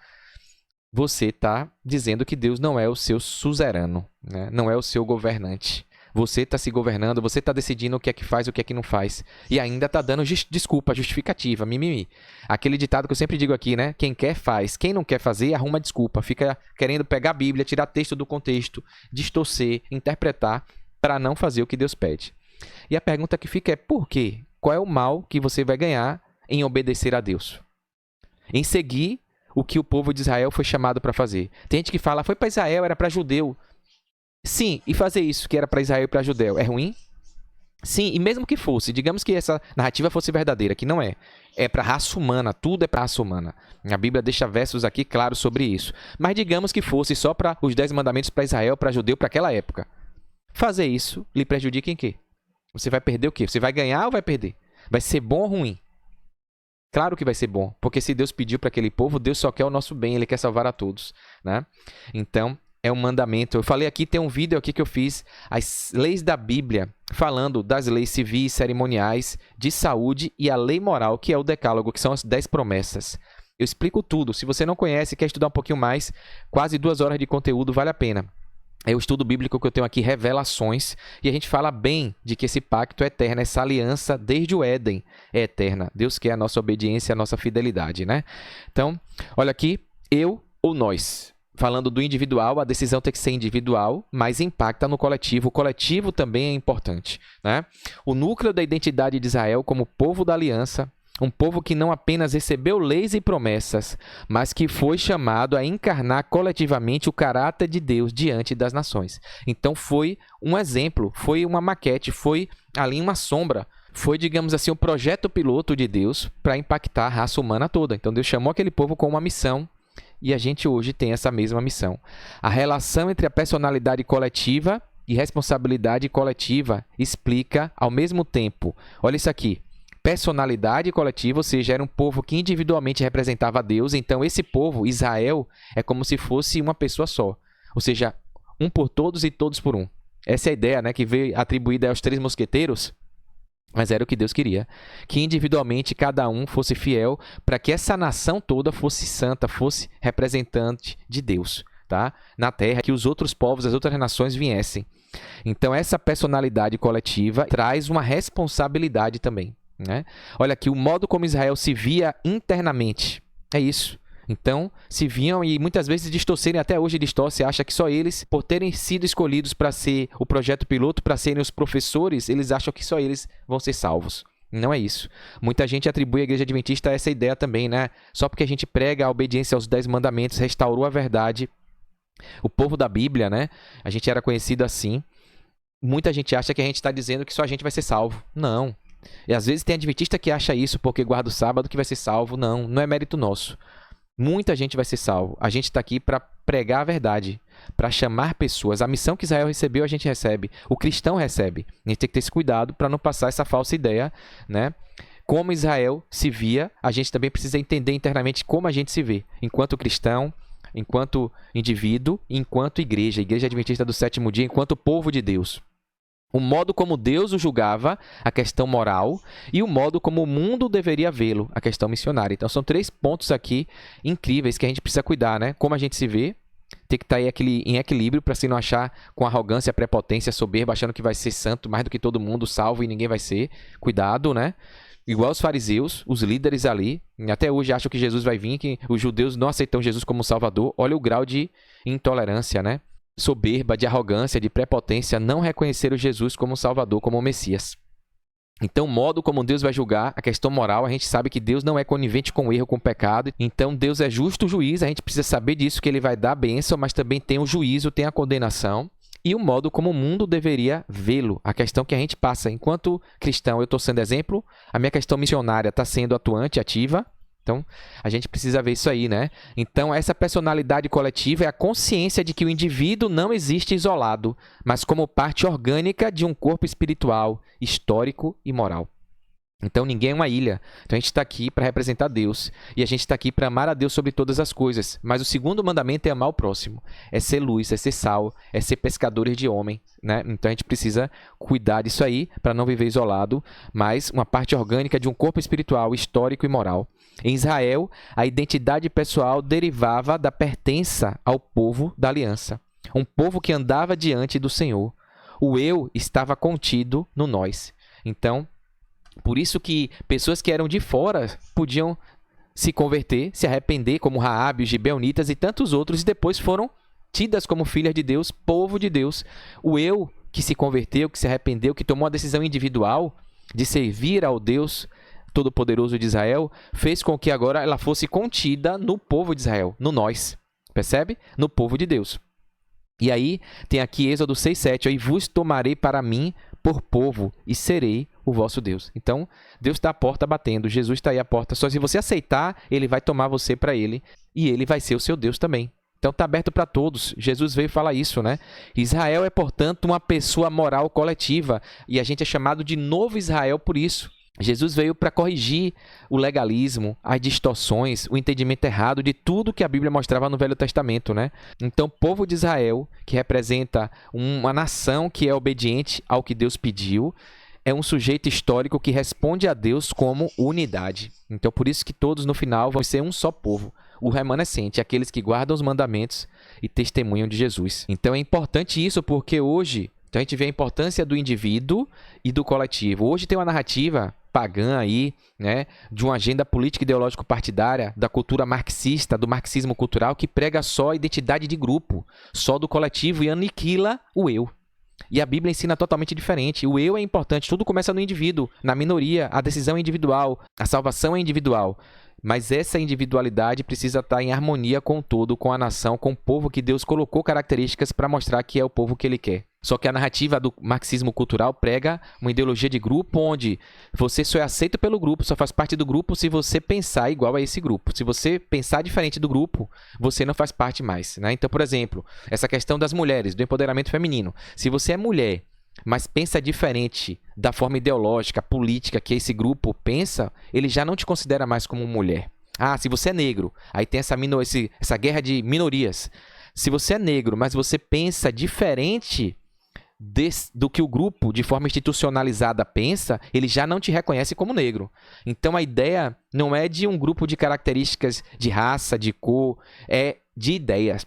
S1: você está dizendo que Deus não é o seu suzerano, né? Não é o seu governante. Você está se governando, você está decidindo o que é que faz, o que é que não faz. E ainda está dando desculpa, justificativa, mimimi. Aquele ditado que eu sempre digo aqui, né? Quem quer faz, quem não quer fazer, arruma desculpa. Fica querendo pegar a Bíblia, tirar texto do contexto, distorcer, interpretar, para não fazer o que Deus pede. E a pergunta que fica é por quê? Qual é o mal que você vai ganhar em obedecer a Deus? Em seguir o que o povo de Israel foi chamado para fazer. Tem gente que fala, foi para Israel, era para judeu. Sim, e fazer isso que era para Israel e para judeu é ruim? Sim, e mesmo que fosse, digamos que essa narrativa fosse verdadeira, que não é. É para a raça humana, tudo é para a raça humana. A Bíblia deixa versos aqui claros sobre isso. Mas digamos que fosse só para os 10 mandamentos para Israel, para judeu, para aquela época. Fazer isso lhe prejudica em quê? Você vai perder o quê? Você vai ganhar ou vai perder? Vai ser bom ou ruim? Claro que vai ser bom, porque se Deus pediu para aquele povo, Deus só quer o nosso bem, Ele quer salvar a todos, né? Então, é um mandamento. Eu falei aqui, tem um vídeo aqui que eu fiz, as leis da Bíblia, falando das leis civis, cerimoniais, de saúde e a lei moral, que é o decálogo, que são as 10 promessas. Eu explico tudo. Se você não conhece, quer estudar um pouquinho mais, quase 2 horas de conteúdo, vale a pena. É o estudo bíblico que eu tenho aqui, Revelações, e a gente fala bem de que esse pacto é eterno, essa aliança desde o Éden é eterna. Deus quer a nossa obediência, a nossa fidelidade, né? Então, olha aqui, eu ou nós. Falando do individual, a decisão tem que ser individual, mas impacta no coletivo. O coletivo também é importante, né? O núcleo da identidade de Israel como povo da aliança, um povo que não apenas recebeu leis e promessas, mas que foi chamado a encarnar coletivamente o caráter de Deus diante das nações. Então foi um exemplo, foi uma maquete, foi ali uma sombra, foi, digamos assim, um projeto piloto de Deus para impactar a raça humana toda. Então Deus chamou aquele povo com uma missão, e a gente hoje tem essa mesma missão. A relação entre a personalidade coletiva e responsabilidade coletiva explica ao mesmo tempo. Olha isso aqui. Personalidade coletiva, ou seja, era um povo que individualmente representava a Deus. Então, esse povo, Israel, é como se fosse uma pessoa só. Ou seja, um por todos e todos por um. Essa é a ideia, né, que veio atribuída aos 3 mosqueteiros. Mas era o que Deus queria, que individualmente cada um fosse fiel para que essa nação toda fosse santa, fosse representante de Deus, tá? Na terra, que os outros povos, as outras nações viessem. Então, essa personalidade coletiva traz uma responsabilidade também, né? Olha aqui, o modo como Israel se via internamente, é isso. Então, se viam e muitas vezes distorcerem, até hoje distorce, acha que só eles, por terem sido escolhidos para ser o projeto piloto, para serem os professores, eles acham que só eles vão ser salvos. Não é isso. Muita gente atribui à Igreja Adventista essa ideia também, né? Só porque a gente prega a obediência aos 10 mandamentos, restaurou a verdade. O povo da Bíblia, né? A gente era conhecido assim. Muita gente acha que a gente está dizendo que só a gente vai ser salvo. Não. E às vezes tem adventista que acha isso porque guarda o sábado que vai ser salvo. Não, não é mérito nosso. Muita gente vai ser salvo. A gente está aqui para pregar a verdade, para chamar pessoas. A missão que Israel recebeu, a gente recebe. O cristão recebe. A gente tem que ter esse cuidado para não passar essa falsa ideia, né? Como Israel se via, a gente também precisa entender internamente como a gente se vê. Enquanto cristão, enquanto indivíduo, enquanto igreja. Igreja Adventista do Sétimo Dia, enquanto povo de Deus. O modo como Deus o julgava, a questão moral, e o modo como o mundo deveria vê-lo, a questão missionária. Então, são 3 pontos aqui incríveis que a gente precisa cuidar, né? Como a gente se vê, tem que estar em equilíbrio para se não achar com arrogância, prepotência, soberba, achando que vai ser santo mais do que todo mundo, salvo e ninguém vai ser. Cuidado, né? Igual os fariseus, os líderes ali, até hoje acham que Jesus vai vir, que os judeus não aceitam Jesus como Salvador. Olha o grau de intolerância, né? Soberba, de arrogância, de prepotência, não reconheceram Jesus como Salvador, como o Messias. Então, o modo como Deus vai julgar, a questão moral, a gente sabe que Deus não é conivente com o erro, com o pecado. Então, Deus é justo juiz, a gente precisa saber disso, que Ele vai dar a bênção, mas também tem o juízo, tem a condenação. E o modo como o mundo deveria vê-lo, a questão que a gente passa. Enquanto cristão, eu estou sendo exemplo, a minha questão missionária está sendo atuante, ativa, Então, a gente precisa ver isso aí, né? Então, essa personalidade coletiva é a consciência de que o indivíduo não existe isolado, mas como parte orgânica de um corpo espiritual, histórico e moral. Então, ninguém é uma ilha. Então, a gente está aqui para representar Deus. E a gente está aqui para amar a Deus sobre todas as coisas. Mas o segundo mandamento é amar o próximo. É ser luz, é ser sal, é ser pescadores de homem, né? Então, a gente precisa cuidar disso aí para não viver isolado, mas uma parte orgânica de um corpo espiritual, histórico e moral. Em Israel, a identidade pessoal derivava da pertença ao povo da aliança. Um povo que andava diante do Senhor. O eu estava contido no nós. Então, por isso que pessoas que eram de fora podiam se converter, se arrepender, como Raabe, os gibeonitas e tantos outros, e depois foram tidas como filhas de Deus, povo de Deus. O eu que se converteu, que se arrependeu, que tomou a decisão individual de servir ao Deus Todo-Poderoso de Israel, fez com que agora ela fosse contida no povo de Israel, no nós, percebe? No povo de Deus. E aí tem aqui Êxodo 6:7, e vos tomarei para mim por povo e serei o vosso Deus. Então, Deus está à porta batendo, Jesus está aí à porta. Só se você aceitar, ele vai tomar você para ele e ele vai ser o seu Deus também. Então, está aberto para todos. Jesus veio falar isso, né? Israel é, portanto, uma pessoa moral coletiva e a gente é chamado de novo Israel por isso. Jesus veio para corrigir o legalismo, as distorções, o entendimento errado de tudo que a Bíblia mostrava no Velho Testamento, né? Então, o povo de Israel, que representa uma nação que é obediente ao que Deus pediu, é um sujeito histórico que responde a Deus como unidade. Então, por isso que todos, no final, vão ser um só povo. O remanescente, aqueles que guardam os mandamentos e testemunham de Jesus. Então, é importante isso porque hoje, então a gente vê a importância do indivíduo e do coletivo. Hoje tem uma narrativa pagã aí, né, de uma agenda política ideológico partidária, da cultura marxista, do marxismo cultural, que prega só a identidade de grupo, só do coletivo e aniquila o eu. E a Bíblia ensina totalmente diferente. O eu é importante, tudo começa no indivíduo, na minoria, a decisão é individual, a salvação é individual. Mas essa individualidade precisa estar em harmonia com o todo, com a nação, com o povo que Deus colocou características para mostrar que é o povo que ele quer. Só que a narrativa do marxismo cultural prega uma ideologia de grupo onde você só é aceito pelo grupo, só faz parte do grupo se você pensar igual a esse grupo. Se você pensar diferente do grupo, você não faz parte mais, né? Então, por exemplo, essa questão das mulheres, do empoderamento feminino. Se você é mulher, mas pensa diferente da forma ideológica, política que esse grupo pensa, ele já não te considera mais como mulher. Ah, se você é negro, aí tem essa guerra de minorias. Se você é negro, mas você pensa diferente do que o grupo, de forma institucionalizada, pensa, ele já não te reconhece como negro. Então, a ideia não é de um grupo de características de raça, de cor, é de ideias.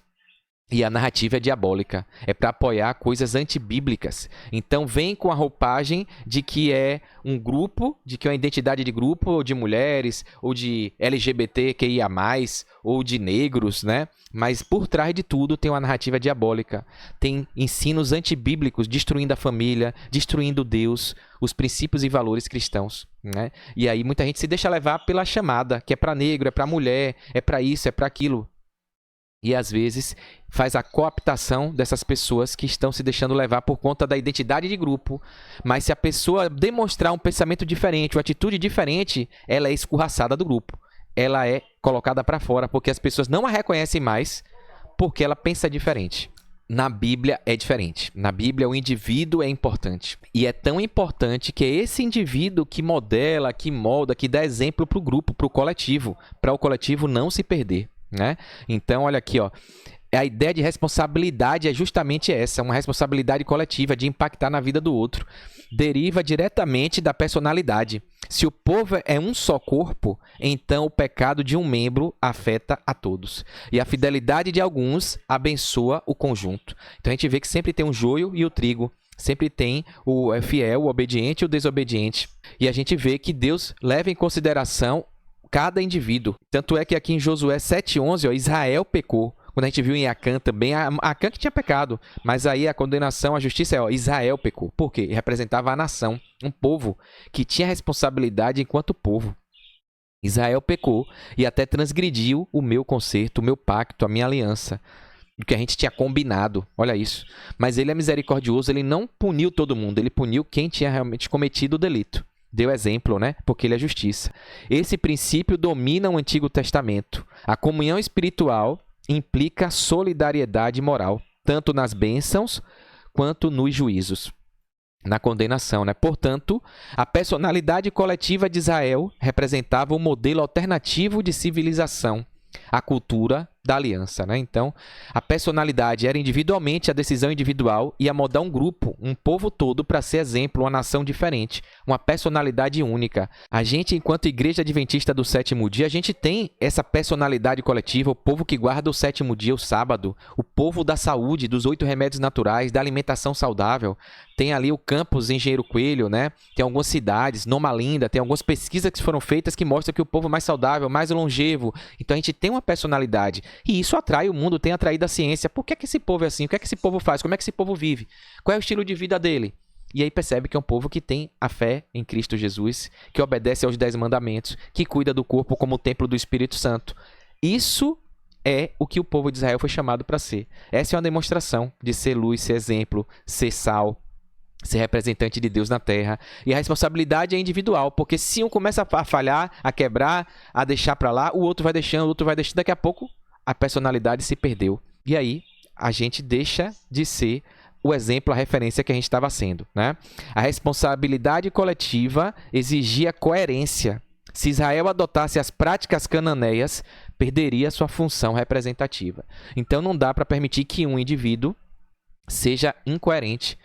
S1: E a narrativa é diabólica, é para apoiar coisas antibíblicas. Então vem com a roupagem de que é um grupo, de que é uma identidade de grupo, ou de mulheres, ou de LGBTQIA+, ou de negros, né? Mas por trás de tudo tem uma narrativa diabólica. Tem ensinos antibíblicos destruindo a família, destruindo Deus, os princípios e valores cristãos, né? E aí muita gente se deixa levar pela chamada, que é para negro, é para mulher, é para isso, é para aquilo. E, às vezes, faz a cooptação dessas pessoas que estão se deixando levar por conta da identidade de grupo. Mas se a pessoa demonstrar um pensamento diferente, uma atitude diferente, ela é escorraçada do grupo. Ela é colocada para fora, porque as pessoas não a reconhecem mais porque ela pensa diferente. Na Bíblia é diferente. Na Bíblia, o indivíduo é importante. E é tão importante que é esse indivíduo que modela, que molda, que dá exemplo para o grupo, para o coletivo não se perder. Né? Então, olha aqui, ó. A ideia de responsabilidade é justamente essa, uma responsabilidade coletiva de impactar na vida do outro. Deriva diretamente da personalidade. Se o povo é um só corpo, então o pecado de um membro afeta a todos. E a fidelidade de alguns abençoa o conjunto. Então a gente vê que sempre tem o joio e o trigo. Sempre tem o fiel, o obediente e o desobediente. E a gente vê que Deus leva em consideração cada indivíduo. Tanto é que aqui em Josué 7:11, Israel pecou. Quando a gente viu em Acã também, Acã que tinha pecado. Mas aí a condenação, a justiça é, Israel pecou. Por quê? Representava a nação, um povo que tinha responsabilidade enquanto povo. Israel pecou e até transgrediu o meu concerto, o meu pacto, a minha aliança. O que a gente tinha combinado, olha isso. Mas ele é misericordioso, ele não puniu todo mundo, ele puniu quem tinha realmente cometido o delito. deu exemplo, né? Porque ele é justiça. Esse princípio domina o Antigo Testamento. A comunhão espiritual implica solidariedade moral, tanto nas bênçãos quanto nos juízos, na condenação, né? Portanto, a personalidade coletiva de Israel representava um modelo alternativo de civilização, a cultura da aliança, né? Então, a personalidade era individualmente a decisão individual e a moldar um grupo, um povo todo para ser exemplo, uma nação diferente, uma personalidade única. A gente, enquanto igreja adventista do sétimo dia, a gente tem essa personalidade coletiva, o povo que guarda o sétimo dia, o sábado, o povo da saúde, dos 8 remédios naturais, da alimentação saudável. Tem ali o campus Engenheiro Coelho, né? Tem algumas cidades, Noma Linda, tem algumas pesquisas que foram feitas que mostram que o povo mais saudável, mais longevo. Então, a gente tem uma personalidade. E isso atrai o mundo, tem atraído a ciência. Por que é que esse povo é assim? O que é que esse povo faz? Como é que esse povo vive? Qual é o estilo de vida dele? E aí percebe que é um povo que tem a fé em Cristo Jesus, que obedece aos 10 mandamentos, que cuida do corpo como o templo do Espírito Santo. Isso é o que o povo de Israel foi chamado para ser. Essa é uma demonstração de ser luz, ser exemplo, ser sal, ser representante de Deus na terra. E a responsabilidade é individual, porque se um começa a falhar, a quebrar, a deixar para lá, o outro vai deixando, daqui a pouco a personalidade se perdeu. E aí a gente deixa de ser o exemplo, a referência que a gente estava sendo, né? A responsabilidade coletiva exigia coerência. Se Israel adotasse as práticas cananeias, perderia sua função representativa. Então não dá para permitir que um indivíduo seja incoerente,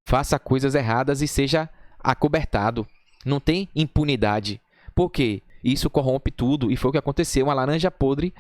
S1: faça coisas erradas e seja acobertado. Não tem impunidade. Por quê? Isso corrompe tudo. E foi o que aconteceu. Uma laranja podre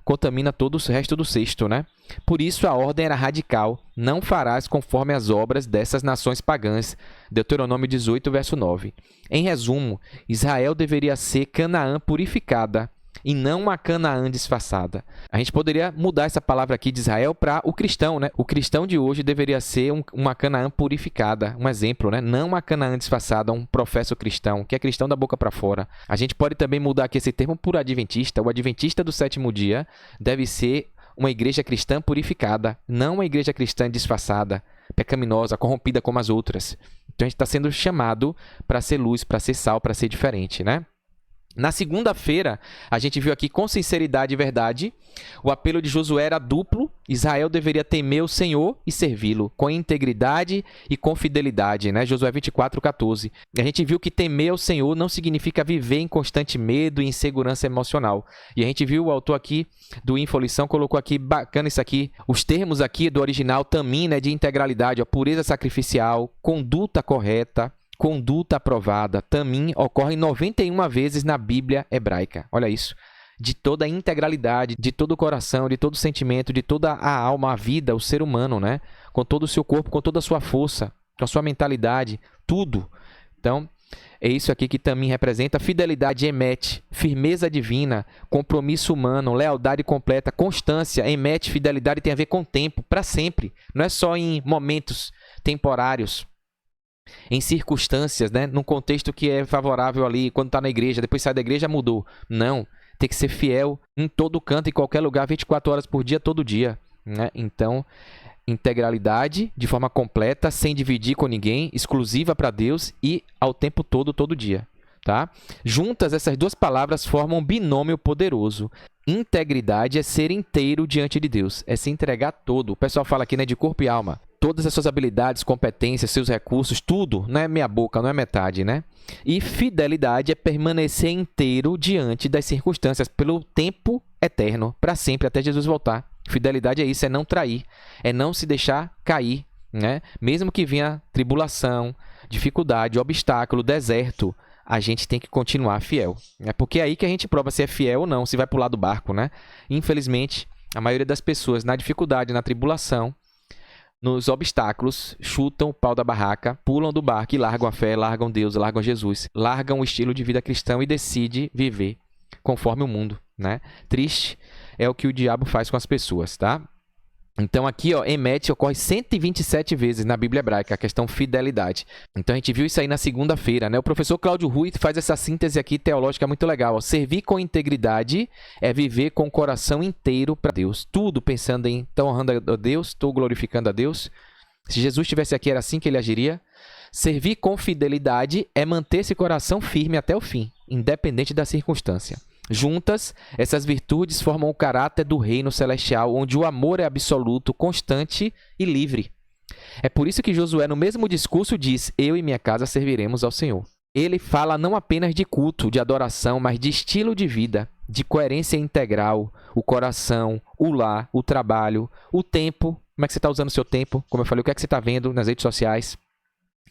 S1: contamina todo o resto do cesto, né? Por isso a ordem era radical. Não farás conforme as obras dessas nações pagãs. Deuteronômio 18, verso 9. Em resumo, Israel deveria ser Canaã purificada e não uma Canaã disfarçada. A gente poderia mudar essa palavra aqui de Israel para o cristão, né? O cristão de hoje deveria ser uma Canaã purificada, um exemplo, né? Não uma Canaã disfarçada, um professo cristão, que é cristão da boca para fora. A gente pode também mudar aqui esse termo por adventista. O adventista do sétimo dia deve ser uma igreja cristã purificada, não uma igreja cristã disfarçada, pecaminosa, corrompida como as outras. Então a gente está sendo chamado para ser luz, para ser sal, para ser diferente, né? Na segunda-feira, a gente viu aqui com sinceridade e verdade, o apelo de Josué era duplo. Israel deveria temer o Senhor e servi-lo com integridade e com fidelidade, né? Josué 24:14. A gente viu que temer o Senhor não significa viver em constante medo e insegurança emocional. E a gente viu o autor aqui do Infolição colocou aqui, bacana isso aqui, os termos aqui do original também, né, de integralidade, ó, pureza sacrificial, conduta correta, conduta aprovada, tamim, ocorre 91 vezes na Bíblia hebraica. Olha isso. De toda a integralidade, de todo o coração, de todo o sentimento, de toda a alma, a vida, o ser humano, né? Com todo o seu corpo, com toda a sua força, com a sua mentalidade, tudo. Então, é isso aqui que tamim representa. Fidelidade, emet, firmeza divina, compromisso humano, lealdade completa, constância, emet, fidelidade tem a ver com tempo, para sempre. Não é só em momentos temporários, em circunstâncias, né? Num contexto que é favorável ali, quando está na igreja, depois sai da igreja, mudou. Não, tem que ser fiel em todo canto, em qualquer lugar, 24 horas por dia, todo dia, né? Então, integralidade de forma completa, sem dividir com ninguém, exclusiva para Deus e ao tempo todo, todo dia, tá? Juntas, essas duas palavras formam um binômio poderoso. Integridade é ser inteiro diante de Deus, é se entregar todo. O pessoal fala aqui, né, de corpo e alma. Todas as suas habilidades, competências, seus recursos, tudo, não é meia boca, não é metade, né? E fidelidade é permanecer inteiro diante das circunstâncias pelo tempo eterno, para sempre, até Jesus voltar. Fidelidade é isso, é não trair, é não se deixar cair, né? Mesmo que venha tribulação, dificuldade, obstáculo, deserto, a gente tem que continuar fiel. É porque é aí que a gente prova se é fiel ou não, se vai pular do barco, né? Infelizmente, a maioria das pessoas na dificuldade, na tribulação, nos obstáculos, chutam o pau da barraca, pulam do barco e largam a fé, largam Deus, largam Jesus, largam o estilo de vida cristão e decidem viver conforme o mundo, né? Triste é o que o diabo faz com as pessoas, tá? Então aqui, ó, emet ocorre 127 vezes na Bíblia hebraica, a questão fidelidade. Então a gente viu isso aí na segunda-feira, né? O professor Cláudio Rui faz essa síntese aqui teológica muito legal, ó. Servir com integridade é viver com o coração inteiro para Deus. Tudo pensando em, estou honrando a Deus, estou glorificando a Deus. Se Jesus estivesse aqui, era assim que ele agiria. Servir com fidelidade é manter esse coração firme até o fim, independente da circunstância. Juntas, essas virtudes formam o caráter do reino celestial, onde o amor é absoluto, constante e livre. É por isso que Josué, no mesmo discurso, diz: eu e minha casa serviremos ao Senhor. Ele fala não apenas de culto, de adoração, mas de estilo de vida, de coerência integral, o coração, o lar, o trabalho, o tempo. Como é que você está usando o seu tempo? Como eu falei, o que é que você está vendo nas redes sociais?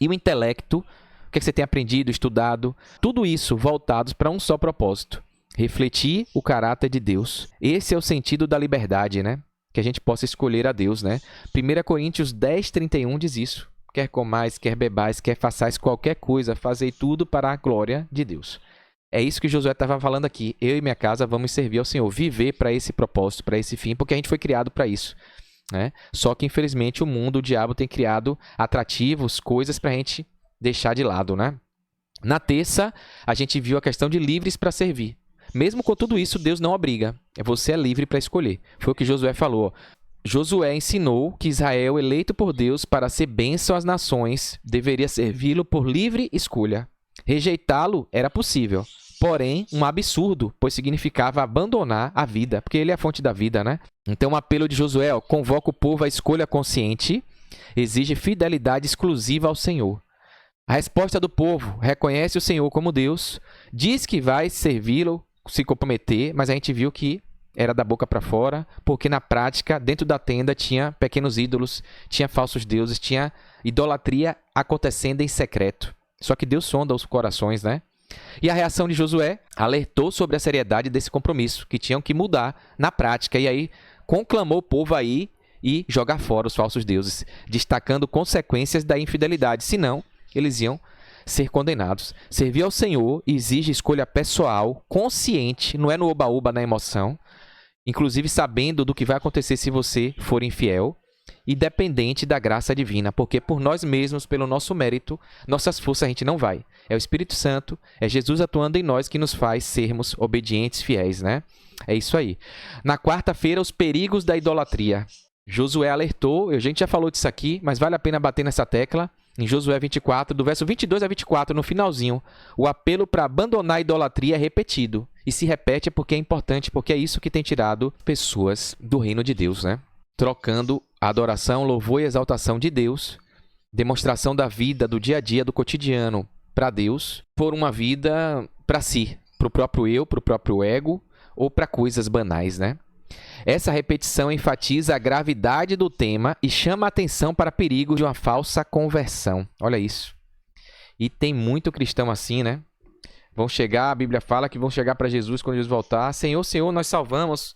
S1: E o intelecto, o que é que você tem aprendido, estudado? Tudo isso voltados para um só propósito: refletir o caráter de Deus. Esse é o sentido da liberdade, né? Que a gente possa escolher a Deus, né? 1 Coríntios 10:31 diz isso. Quer comais, quer bebais, quer façais qualquer coisa, fazei tudo para a glória de Deus. É isso que Josué estava falando aqui. Eu e minha casa vamos servir ao Senhor, viver para esse propósito, para esse fim, porque a gente foi criado para isso, né? Só que, infelizmente, o mundo, o diabo tem criado atrativos, coisas para a gente deixar de lado, né? Na terça, a gente viu a questão de livres para servir. Mesmo com tudo isso, Deus não obriga. Você é livre para escolher. Foi o que Josué falou. Josué ensinou que Israel, eleito por Deus para ser bênção às nações, deveria servi-lo por livre escolha. Rejeitá-lo era possível, porém um absurdo, pois significava abandonar a vida, porque ele é a fonte da vida, né? Então o apelo de Josué, convoca o povo à escolha consciente, exige fidelidade exclusiva ao Senhor. A resposta do povo: reconhece o Senhor como Deus, diz que vai servi-lo, se comprometer, mas a gente viu que era da boca para fora, porque na prática, dentro da tenda, tinha pequenos ídolos, tinha falsos deuses, tinha idolatria acontecendo em secreto. Só que Deus sonda os corações, né? E a reação de Josué alertou sobre a seriedade desse compromisso, que tinham que mudar na prática. E aí conclamou o povo a ir e jogar fora os falsos deuses, destacando consequências da infidelidade, senão eles iam ser condenados. Servir ao Senhor exige escolha pessoal, consciente, não é no oba-oba, na emoção, inclusive sabendo do que vai acontecer se você for infiel, e dependente da graça divina, porque por nós mesmos, pelo nosso mérito, nossas forças, a gente não vai. É o Espírito Santo, é Jesus atuando em nós que nos faz sermos obedientes, fiéis, né? É isso aí. Na quarta-feira, os perigos da idolatria. Josué alertou, a gente já falou disso aqui, mas vale a pena bater nessa tecla. Em Josué 24, do verso 22 a 24, no finalzinho, o apelo para abandonar a idolatria é repetido. E se repete porque é importante, porque é isso que tem tirado pessoas do reino de Deus, né? Trocando a adoração, louvor e exaltação de Deus, demonstração da vida, do dia a dia, do cotidiano para Deus, por uma vida para si, para o próprio eu, para o próprio ego ou para coisas banais, né? Essa repetição enfatiza a gravidade do tema e chama a atenção para perigo de uma falsa conversão. Olha isso. E tem muito cristão assim, né? Vão chegar, a Bíblia fala que vão chegar para Jesus quando Jesus voltar. Senhor, Senhor, nós salvamos,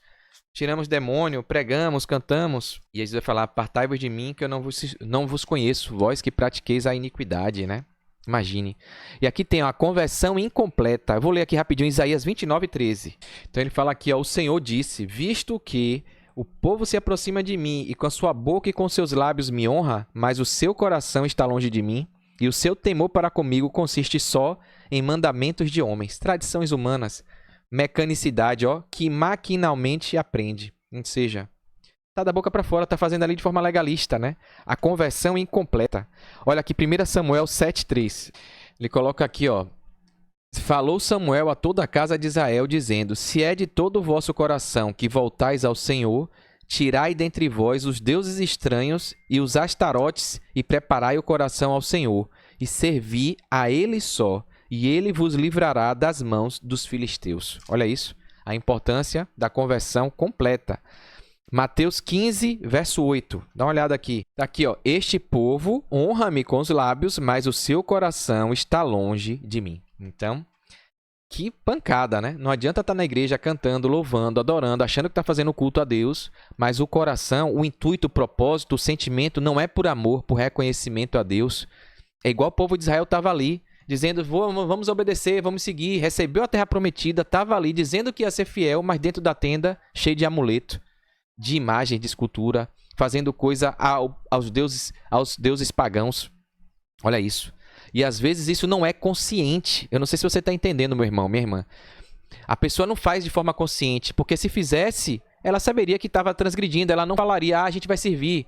S1: tiramos demônio, pregamos, cantamos. E Jesus vai falar: apartai-vos de mim, que eu não vos conheço, vós que pratiqueis a iniquidade, né? Imagine. E aqui tem a conversão incompleta. Eu vou ler aqui rapidinho Isaías 29:13. Então ele fala aqui, ó: o Senhor disse: visto que o povo se aproxima de mim e com a sua boca e com seus lábios me honra, mas o seu coração está longe de mim, e o seu temor para comigo consiste só em mandamentos de homens, tradições humanas, mecanicidade, ó, que maquinalmente aprende. Ou seja, tá da boca para fora, tá fazendo ali de forma legalista, né? A conversão incompleta. Olha aqui, 1 Samuel 7:3. Ele coloca aqui, ó: falou Samuel a toda a casa de Israel, dizendo: se é de todo o vosso coração que voltais ao Senhor, tirai dentre vós os deuses estranhos e os astarotes, e preparai o coração ao Senhor, e servi a ele só, e ele vos livrará das mãos dos filisteus. Olha isso, a importância da conversão completa. Mateus 15, verso 8. Dá uma olhada aqui. Tá aqui, ó: este povo honra-me com os lábios, mas o seu coração está longe de mim. Então, que pancada, né? Não adianta estar na igreja cantando, louvando, adorando, achando que está fazendo culto a Deus, mas o coração, o intuito, o propósito, o sentimento não é por amor, por reconhecimento a Deus. É igual o povo de Israel estava ali, dizendo: vamos obedecer, vamos seguir. Recebeu a terra prometida, estava ali dizendo que ia ser fiel, mas dentro da tenda, cheio de amuleto, de imagem, de escultura, fazendo coisa aos deuses pagãos. Olha isso. E às vezes isso não é consciente. Eu não sei se você está entendendo, meu irmão, minha irmã. A pessoa não faz de forma consciente, porque se fizesse, ela saberia que estava transgredindo, ela não falaria, a gente vai servir.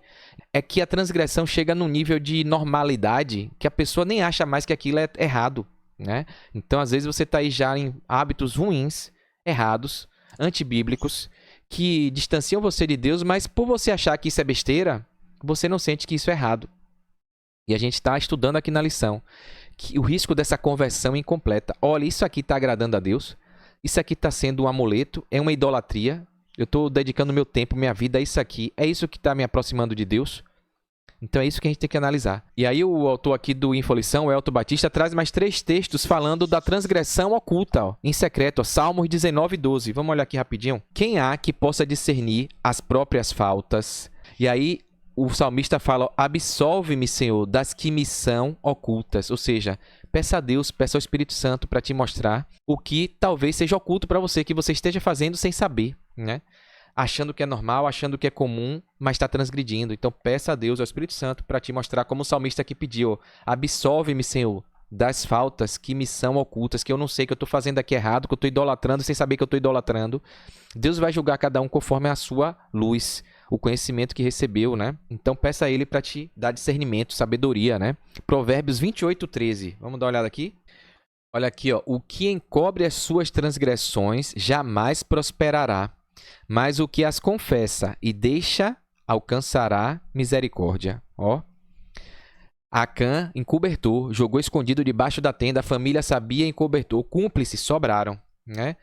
S1: É que a transgressão chega num nível de normalidade que a pessoa nem acha mais que aquilo é errado, né? Então, às vezes, você está aí já em hábitos ruins, errados, antibíblicos, que distanciam você de Deus, mas por você achar que isso é besteira, você não sente que isso é errado. E a gente está estudando aqui na lição que o risco dessa conversão incompleta. Olha, isso aqui está agradando a Deus, isso aqui está sendo um amuleto, é uma idolatria. Eu estou dedicando meu tempo, minha vida a isso aqui. É isso que está me aproximando de Deus? Então é isso que a gente tem que analisar. E aí o autor aqui do Infolição, o Elton Batista, traz mais 3 textos falando da transgressão oculta, ó, em secreto, ó, Salmos 19, 12. Vamos olhar aqui rapidinho. Quem há que possa discernir as próprias faltas? E aí o salmista fala, ó, absolve-me, Senhor, das que me são ocultas. Ou seja, peça a Deus, peça ao Espírito Santo para te mostrar o que talvez seja oculto para você, que você esteja fazendo sem saber, né? Achando que é normal, achando que é comum, mas está transgredindo. Então, peça a Deus, ao Espírito Santo, para te mostrar, como o salmista aqui pediu, absolve-me, Senhor, das faltas que me são ocultas, que eu não sei, que eu estou fazendo aqui errado, que eu estou idolatrando sem saber que eu estou idolatrando. Deus vai julgar cada um conforme a sua luz, o conhecimento que recebeu, né? Então, peça a Ele para te dar discernimento, sabedoria, né? Provérbios 28, 13. Vamos dar uma olhada aqui? Olha aqui, ó. O que encobre as suas transgressões jamais prosperará, mas o que as confessa e deixa alcançará misericórdia. Ó. Acã encobertou, jogou escondido debaixo da tenda, a família sabia encobertou, cúmplices sobraram, né?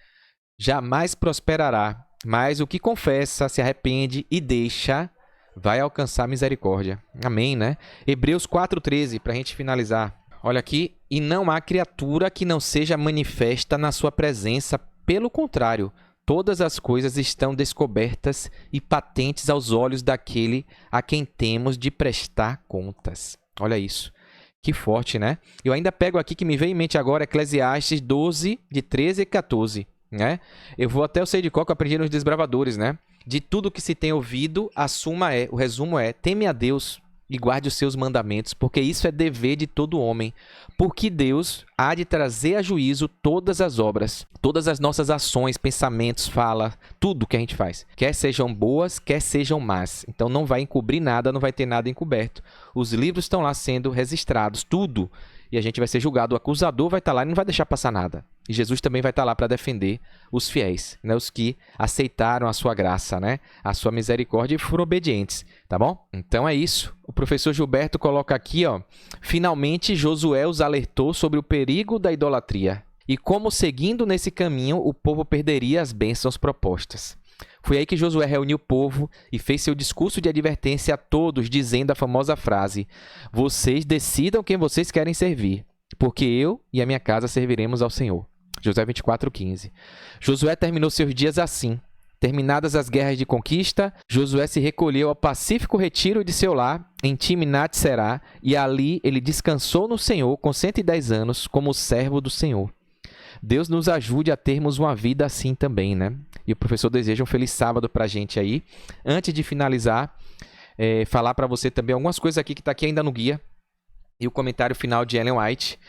S1: Jamais prosperará, mas o que confessa, se arrepende e deixa, vai alcançar misericórdia. Amém, né? Hebreus 4:13, para a gente finalizar. Olha aqui, e não há criatura que não seja manifesta na sua presença, pelo contrário, todas as coisas estão descobertas e patentes aos olhos daquele a quem temos de prestar contas. Olha isso. Que forte, né? Eu ainda pego aqui, que me veio em mente agora, Eclesiastes 12, de 13 e 14. Né? Eu vou até o sei de qual que eu aprendi nos Desbravadores, né? De tudo que se tem ouvido, o resumo é, teme a Deus e guarde os seus mandamentos, porque isso é dever de todo homem. Porque Deus há de trazer a juízo todas as obras, todas as nossas ações, pensamentos, fala, tudo que a gente faz. Quer sejam boas, quer sejam más. Então não vai encobrir nada, não vai ter nada encoberto. Os livros estão lá sendo registrados, tudo. E a gente vai ser julgado. O acusador vai estar lá e não vai deixar passar nada. E Jesus também vai estar lá para defender os fiéis, né? Os que aceitaram a sua graça, né? A sua misericórdia e foram obedientes, tá bom? Então é isso. O professor Gilberto coloca aqui, ó, finalmente Josué os alertou sobre o perigo da idolatria e como, seguindo nesse caminho, o povo perderia as bênçãos propostas. Foi aí que Josué reuniu o povo e fez seu discurso de advertência a todos, dizendo a famosa frase: vocês decidam quem vocês querem servir, porque eu e a minha casa serviremos ao Senhor. Josué 24:15. Josué terminou seus dias assim. Terminadas as guerras de conquista, Josué se recolheu ao pacífico retiro de seu lar, em Timnat-Será, e ali ele descansou no Senhor com 110 anos, como servo do Senhor. Deus nos ajude a termos uma vida assim também, né? E o professor deseja um feliz sábado para a gente aí. Antes de finalizar, falar para você também algumas coisas aqui que está aqui ainda no guia, e o comentário final de Ellen White,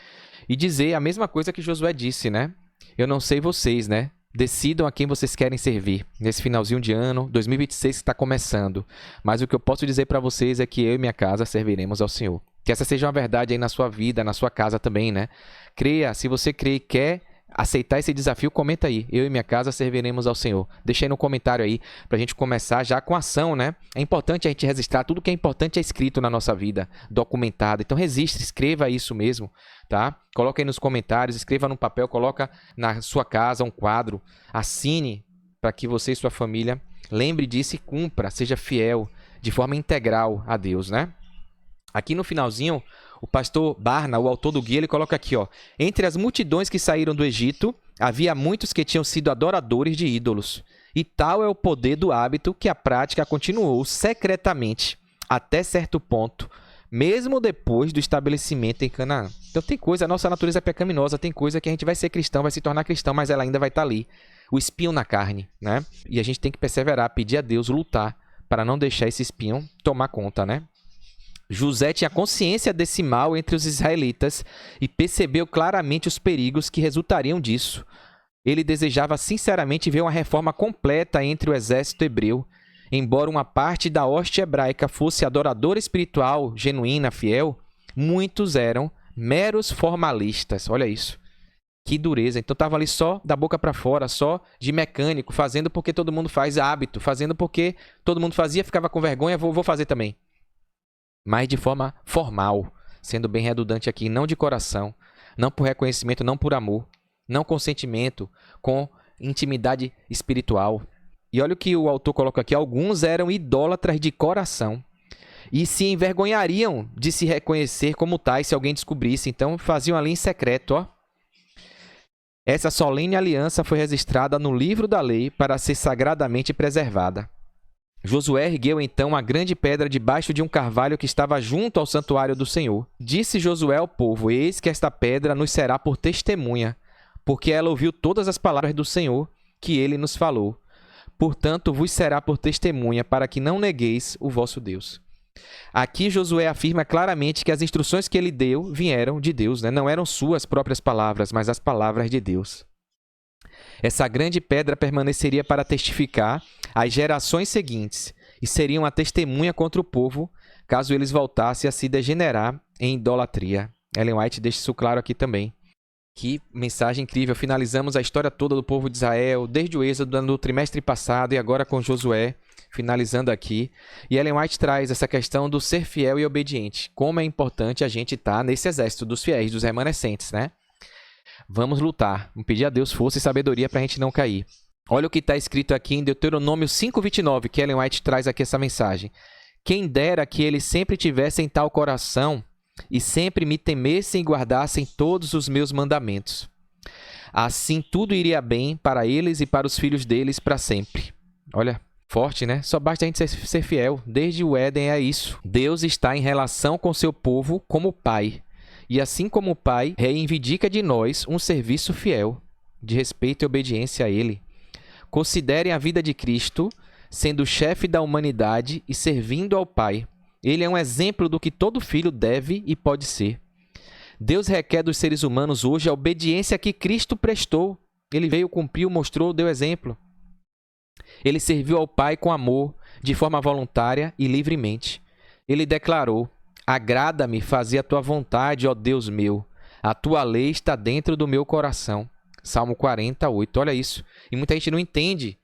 S1: e dizer a mesma coisa que Josué disse, né? Eu não sei vocês, né? Decidam a quem vocês querem servir nesse finalzinho de ano, 2026 que está começando. Mas o que eu posso dizer para vocês é que eu e minha casa serviremos ao Senhor. Que essa seja uma verdade aí na sua vida, na sua casa também, né? Creia, se você crê e quer aceitar esse desafio, comenta aí. Eu e minha casa serviremos ao Senhor. Deixa aí no comentário aí pra gente começar já com ação, né? É importante a gente registrar. Tudo que é importante é escrito na nossa vida, documentado. Então registre, escreva isso mesmo, tá? Coloca aí nos comentários, escreva no papel, coloca na sua casa um quadro, assine para que você e sua família lembre disso e cumpra, seja fiel de forma integral a Deus, né? Aqui no finalzinho, o pastor Barna, o autor do guia, ele coloca aqui, ó: entre as multidões que saíram do Egito, havia muitos que tinham sido adoradores de ídolos. E tal é o poder do hábito que a prática continuou secretamente até certo ponto, mesmo depois do estabelecimento em Canaã. Então tem coisa, a nossa natureza é pecaminosa, tem coisa que a gente vai ser cristão, vai se tornar cristão, mas ela ainda vai estar ali. O espinho na carne, né? E a gente tem que perseverar, pedir a Deus, lutar, para não deixar esse espinho tomar conta, né? José tinha consciência desse mal entre os israelitas e percebeu claramente os perigos que resultariam disso. Ele desejava sinceramente ver uma reforma completa entre o exército hebreu. Embora uma parte da hoste hebraica fosse adoradora espiritual, genuína, fiel, muitos eram meros formalistas. Olha isso. Que dureza. Então estava ali só da boca para fora, só de mecânico, fazendo porque todo mundo faz, hábito, fazendo porque todo mundo fazia, ficava com vergonha, vou fazer também. Mas de forma formal, sendo bem redundante aqui, não de coração, não por reconhecimento, não por amor, não com sentimento, com intimidade espiritual. E olha o que o autor coloca aqui: alguns eram idólatras de coração e se envergonhariam de se reconhecer como tais se alguém descobrisse. Então faziam ali em secreto, ó. Essa solene aliança foi registrada no livro da lei para ser sagradamente preservada. Josué ergueu então uma grande pedra debaixo de um carvalho que estava junto ao santuário do Senhor. Disse Josué ao povo: eis que esta pedra nos será por testemunha, porque ela ouviu todas as palavras do Senhor que ele nos falou. Portanto, vos será por testemunha, para que não negueis o vosso Deus. Aqui Josué afirma claramente que as instruções que ele deu vieram de Deus, né? Não eram suas próprias palavras, mas as palavras de Deus. Essa grande pedra permaneceria para testificar às gerações seguintes e seria uma testemunha contra o povo, caso eles voltassem a se degenerar em idolatria. Ellen White deixa isso claro aqui também. Que mensagem incrível. Finalizamos a história toda do povo de Israel, desde o êxodo no trimestre passado e agora com Josué, finalizando aqui. E Ellen White traz essa questão do ser fiel e obediente. Como é importante a gente estar nesse exército dos fiéis, dos remanescentes, né? Vamos lutar. Vamos pedir a Deus força e sabedoria para a gente não cair. Olha o que está escrito aqui em Deuteronômio 5:29, que Ellen White traz aqui essa mensagem. Quem dera que eles sempre tivessem tal coração e sempre me temessem e guardassem todos os meus mandamentos. Assim tudo iria bem para eles e para os filhos deles para sempre. Olha, forte, né? Só basta a gente ser fiel. Desde o Éden é isso. Deus está em relação com seu povo como Pai. E assim como o Pai, reivindica de nós um serviço fiel, de respeito e obediência a Ele. Considerem a vida de Cristo, sendo o chefe da humanidade e servindo ao Pai. Ele é um exemplo do que todo filho deve e pode ser. Deus requer dos seres humanos hoje a obediência que Cristo prestou. Ele veio, cumpriu, mostrou, deu exemplo. Ele serviu ao Pai com amor, de forma voluntária e livremente. Ele declarou: agrada-me fazer a tua vontade, ó Deus meu. A tua lei está dentro do meu coração. Salmo 48, olha isso. E muita gente não entende.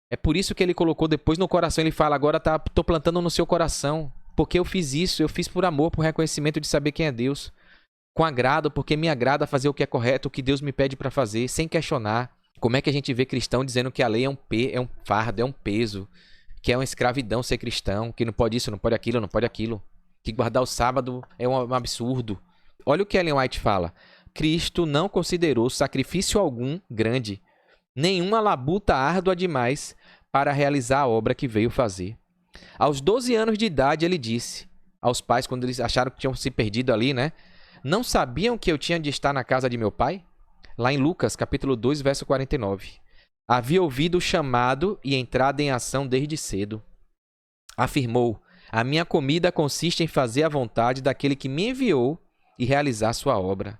S1: É por isso que ele colocou depois no coração. Ele fala: agora estou plantando no seu coração. Porque eu fiz isso, eu fiz por amor, por reconhecimento de saber quem é Deus. Com agrado, porque me agrada fazer o que é correto, o que Deus me pede para fazer, sem questionar. Como é que a gente vê cristão dizendo que a lei é um fardo, é um peso, que é uma escravidão ser cristão, que não pode isso, não pode aquilo, não pode aquilo, que guardar o sábado é um absurdo. Olha o que Ellen White fala. Cristo não considerou sacrifício algum grande, nenhuma labuta árdua demais para realizar a obra que veio fazer. Aos 12 anos de idade, ele disse aos pais, quando eles acharam que tinham se perdido ali, né? Não sabiam que eu tinha de estar na casa de meu pai? Lá em Lucas, capítulo 2, verso 49. Havia ouvido o chamado e entrado em ação desde cedo. Afirmou: a minha comida consiste em fazer a vontade daquele que me enviou e realizar sua obra.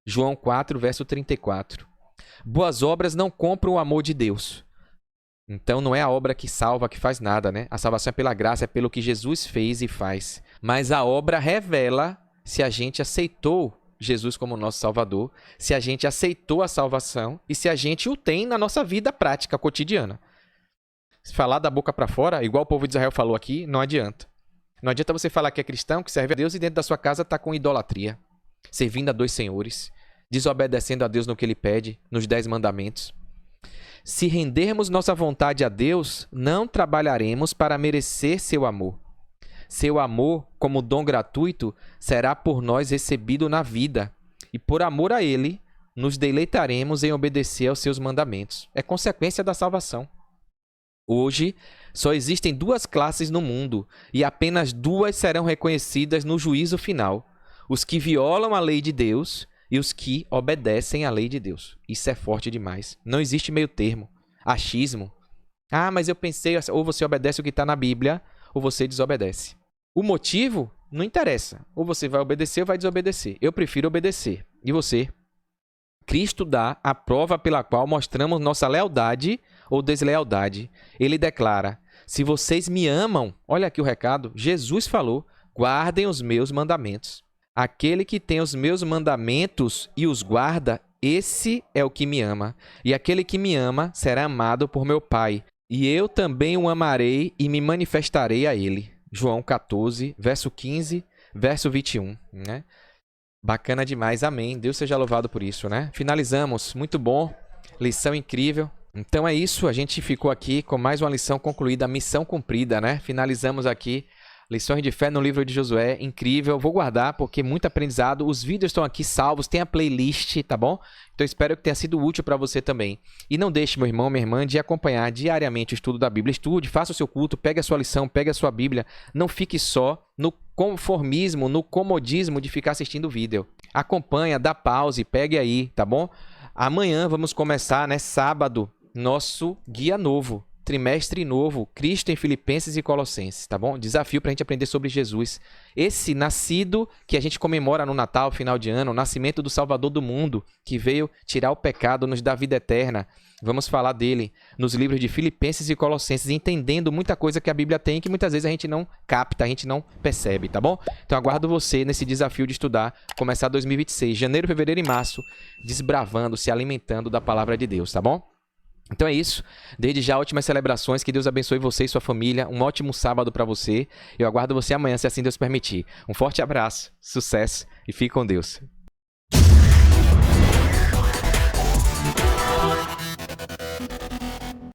S1: João 4, verso 34. Boas obras não compram o amor de Deus. Então não é a obra que salva, que faz nada, né? A salvação é pela graça, é pelo que Jesus fez e faz. Mas a obra revela se a gente aceitou Jesus como nosso Salvador, se a gente aceitou a salvação e se a gente o tem na nossa vida prática, cotidiana. Se falar da boca para fora, igual o povo de Israel falou aqui, não adianta. Não adianta você falar que é cristão, que serve a Deus e dentro da sua casa está com idolatria, servindo a dois senhores, desobedecendo a Deus no que Ele pede, nos 10 mandamentos. Se rendermos nossa vontade a Deus, não trabalharemos para merecer seu amor. Seu amor, como dom gratuito, será por nós recebido na vida. E por amor a Ele, nos deleitaremos em obedecer aos seus mandamentos. É consequência da salvação. Hoje, só existem 2 classes no mundo, e apenas 2 serão reconhecidas no juízo final: os que violam a lei de Deus e os que obedecem à lei de Deus. Isso é forte demais. Não existe meio termo. Achismo. Ah, mas eu pensei, ou você obedece o que está na Bíblia, ou você desobedece. O motivo não interessa. Ou você vai obedecer ou vai desobedecer. Eu prefiro obedecer. E você? Cristo dá a prova pela qual mostramos nossa lealdade ou deslealdade. Ele declara: se vocês me amam, olha aqui o recado, Jesus falou, guardem os meus mandamentos. Aquele que tem os meus mandamentos e os guarda, esse é o que me ama. E aquele que me ama será amado por meu Pai. E eu também o amarei e me manifestarei a ele. João 14, verso 15, verso 21, né? Bacana demais, amém. Deus seja louvado por isso, né? Finalizamos, muito bom, lição incrível. Então é isso, a gente ficou aqui com mais uma lição concluída, missão cumprida, né? Finalizamos aqui lições de fé no livro de Josué, incrível. Vou guardar porque muito aprendizado. Os vídeos estão aqui salvos, tem a playlist, tá bom? Então espero que tenha sido útil para você também. E não deixe, meu irmão, minha irmã, de acompanhar diariamente o estudo da Bíblia. Estude, faça o seu culto, pegue a sua lição, pegue a sua Bíblia. Não fique só no conformismo, no comodismo de ficar assistindo o vídeo. Acompanha, dá pause, pegue aí, tá bom? Amanhã vamos começar, né, sábado, nosso guia novo. Trimestre novo, Cristo em Filipenses e Colossenses, tá bom? Desafio para a gente aprender sobre Jesus. Esse nascido que a gente comemora no Natal, final de ano, o nascimento do Salvador do mundo, que veio tirar o pecado, nos dar vida eterna. Vamos falar dele nos livros de Filipenses e Colossenses, entendendo muita coisa que a Bíblia tem que muitas vezes a gente não capta, a gente não percebe, tá bom? Então aguardo você nesse desafio de estudar, começar 2026, janeiro, fevereiro e março, desbravando, se alimentando da palavra de Deus, tá bom? Então é isso. Desde já, ótimas celebrações. Que Deus abençoe você e sua família. Um ótimo sábado para você. Eu aguardo você amanhã, se assim Deus permitir. Um forte abraço, sucesso e fique com Deus.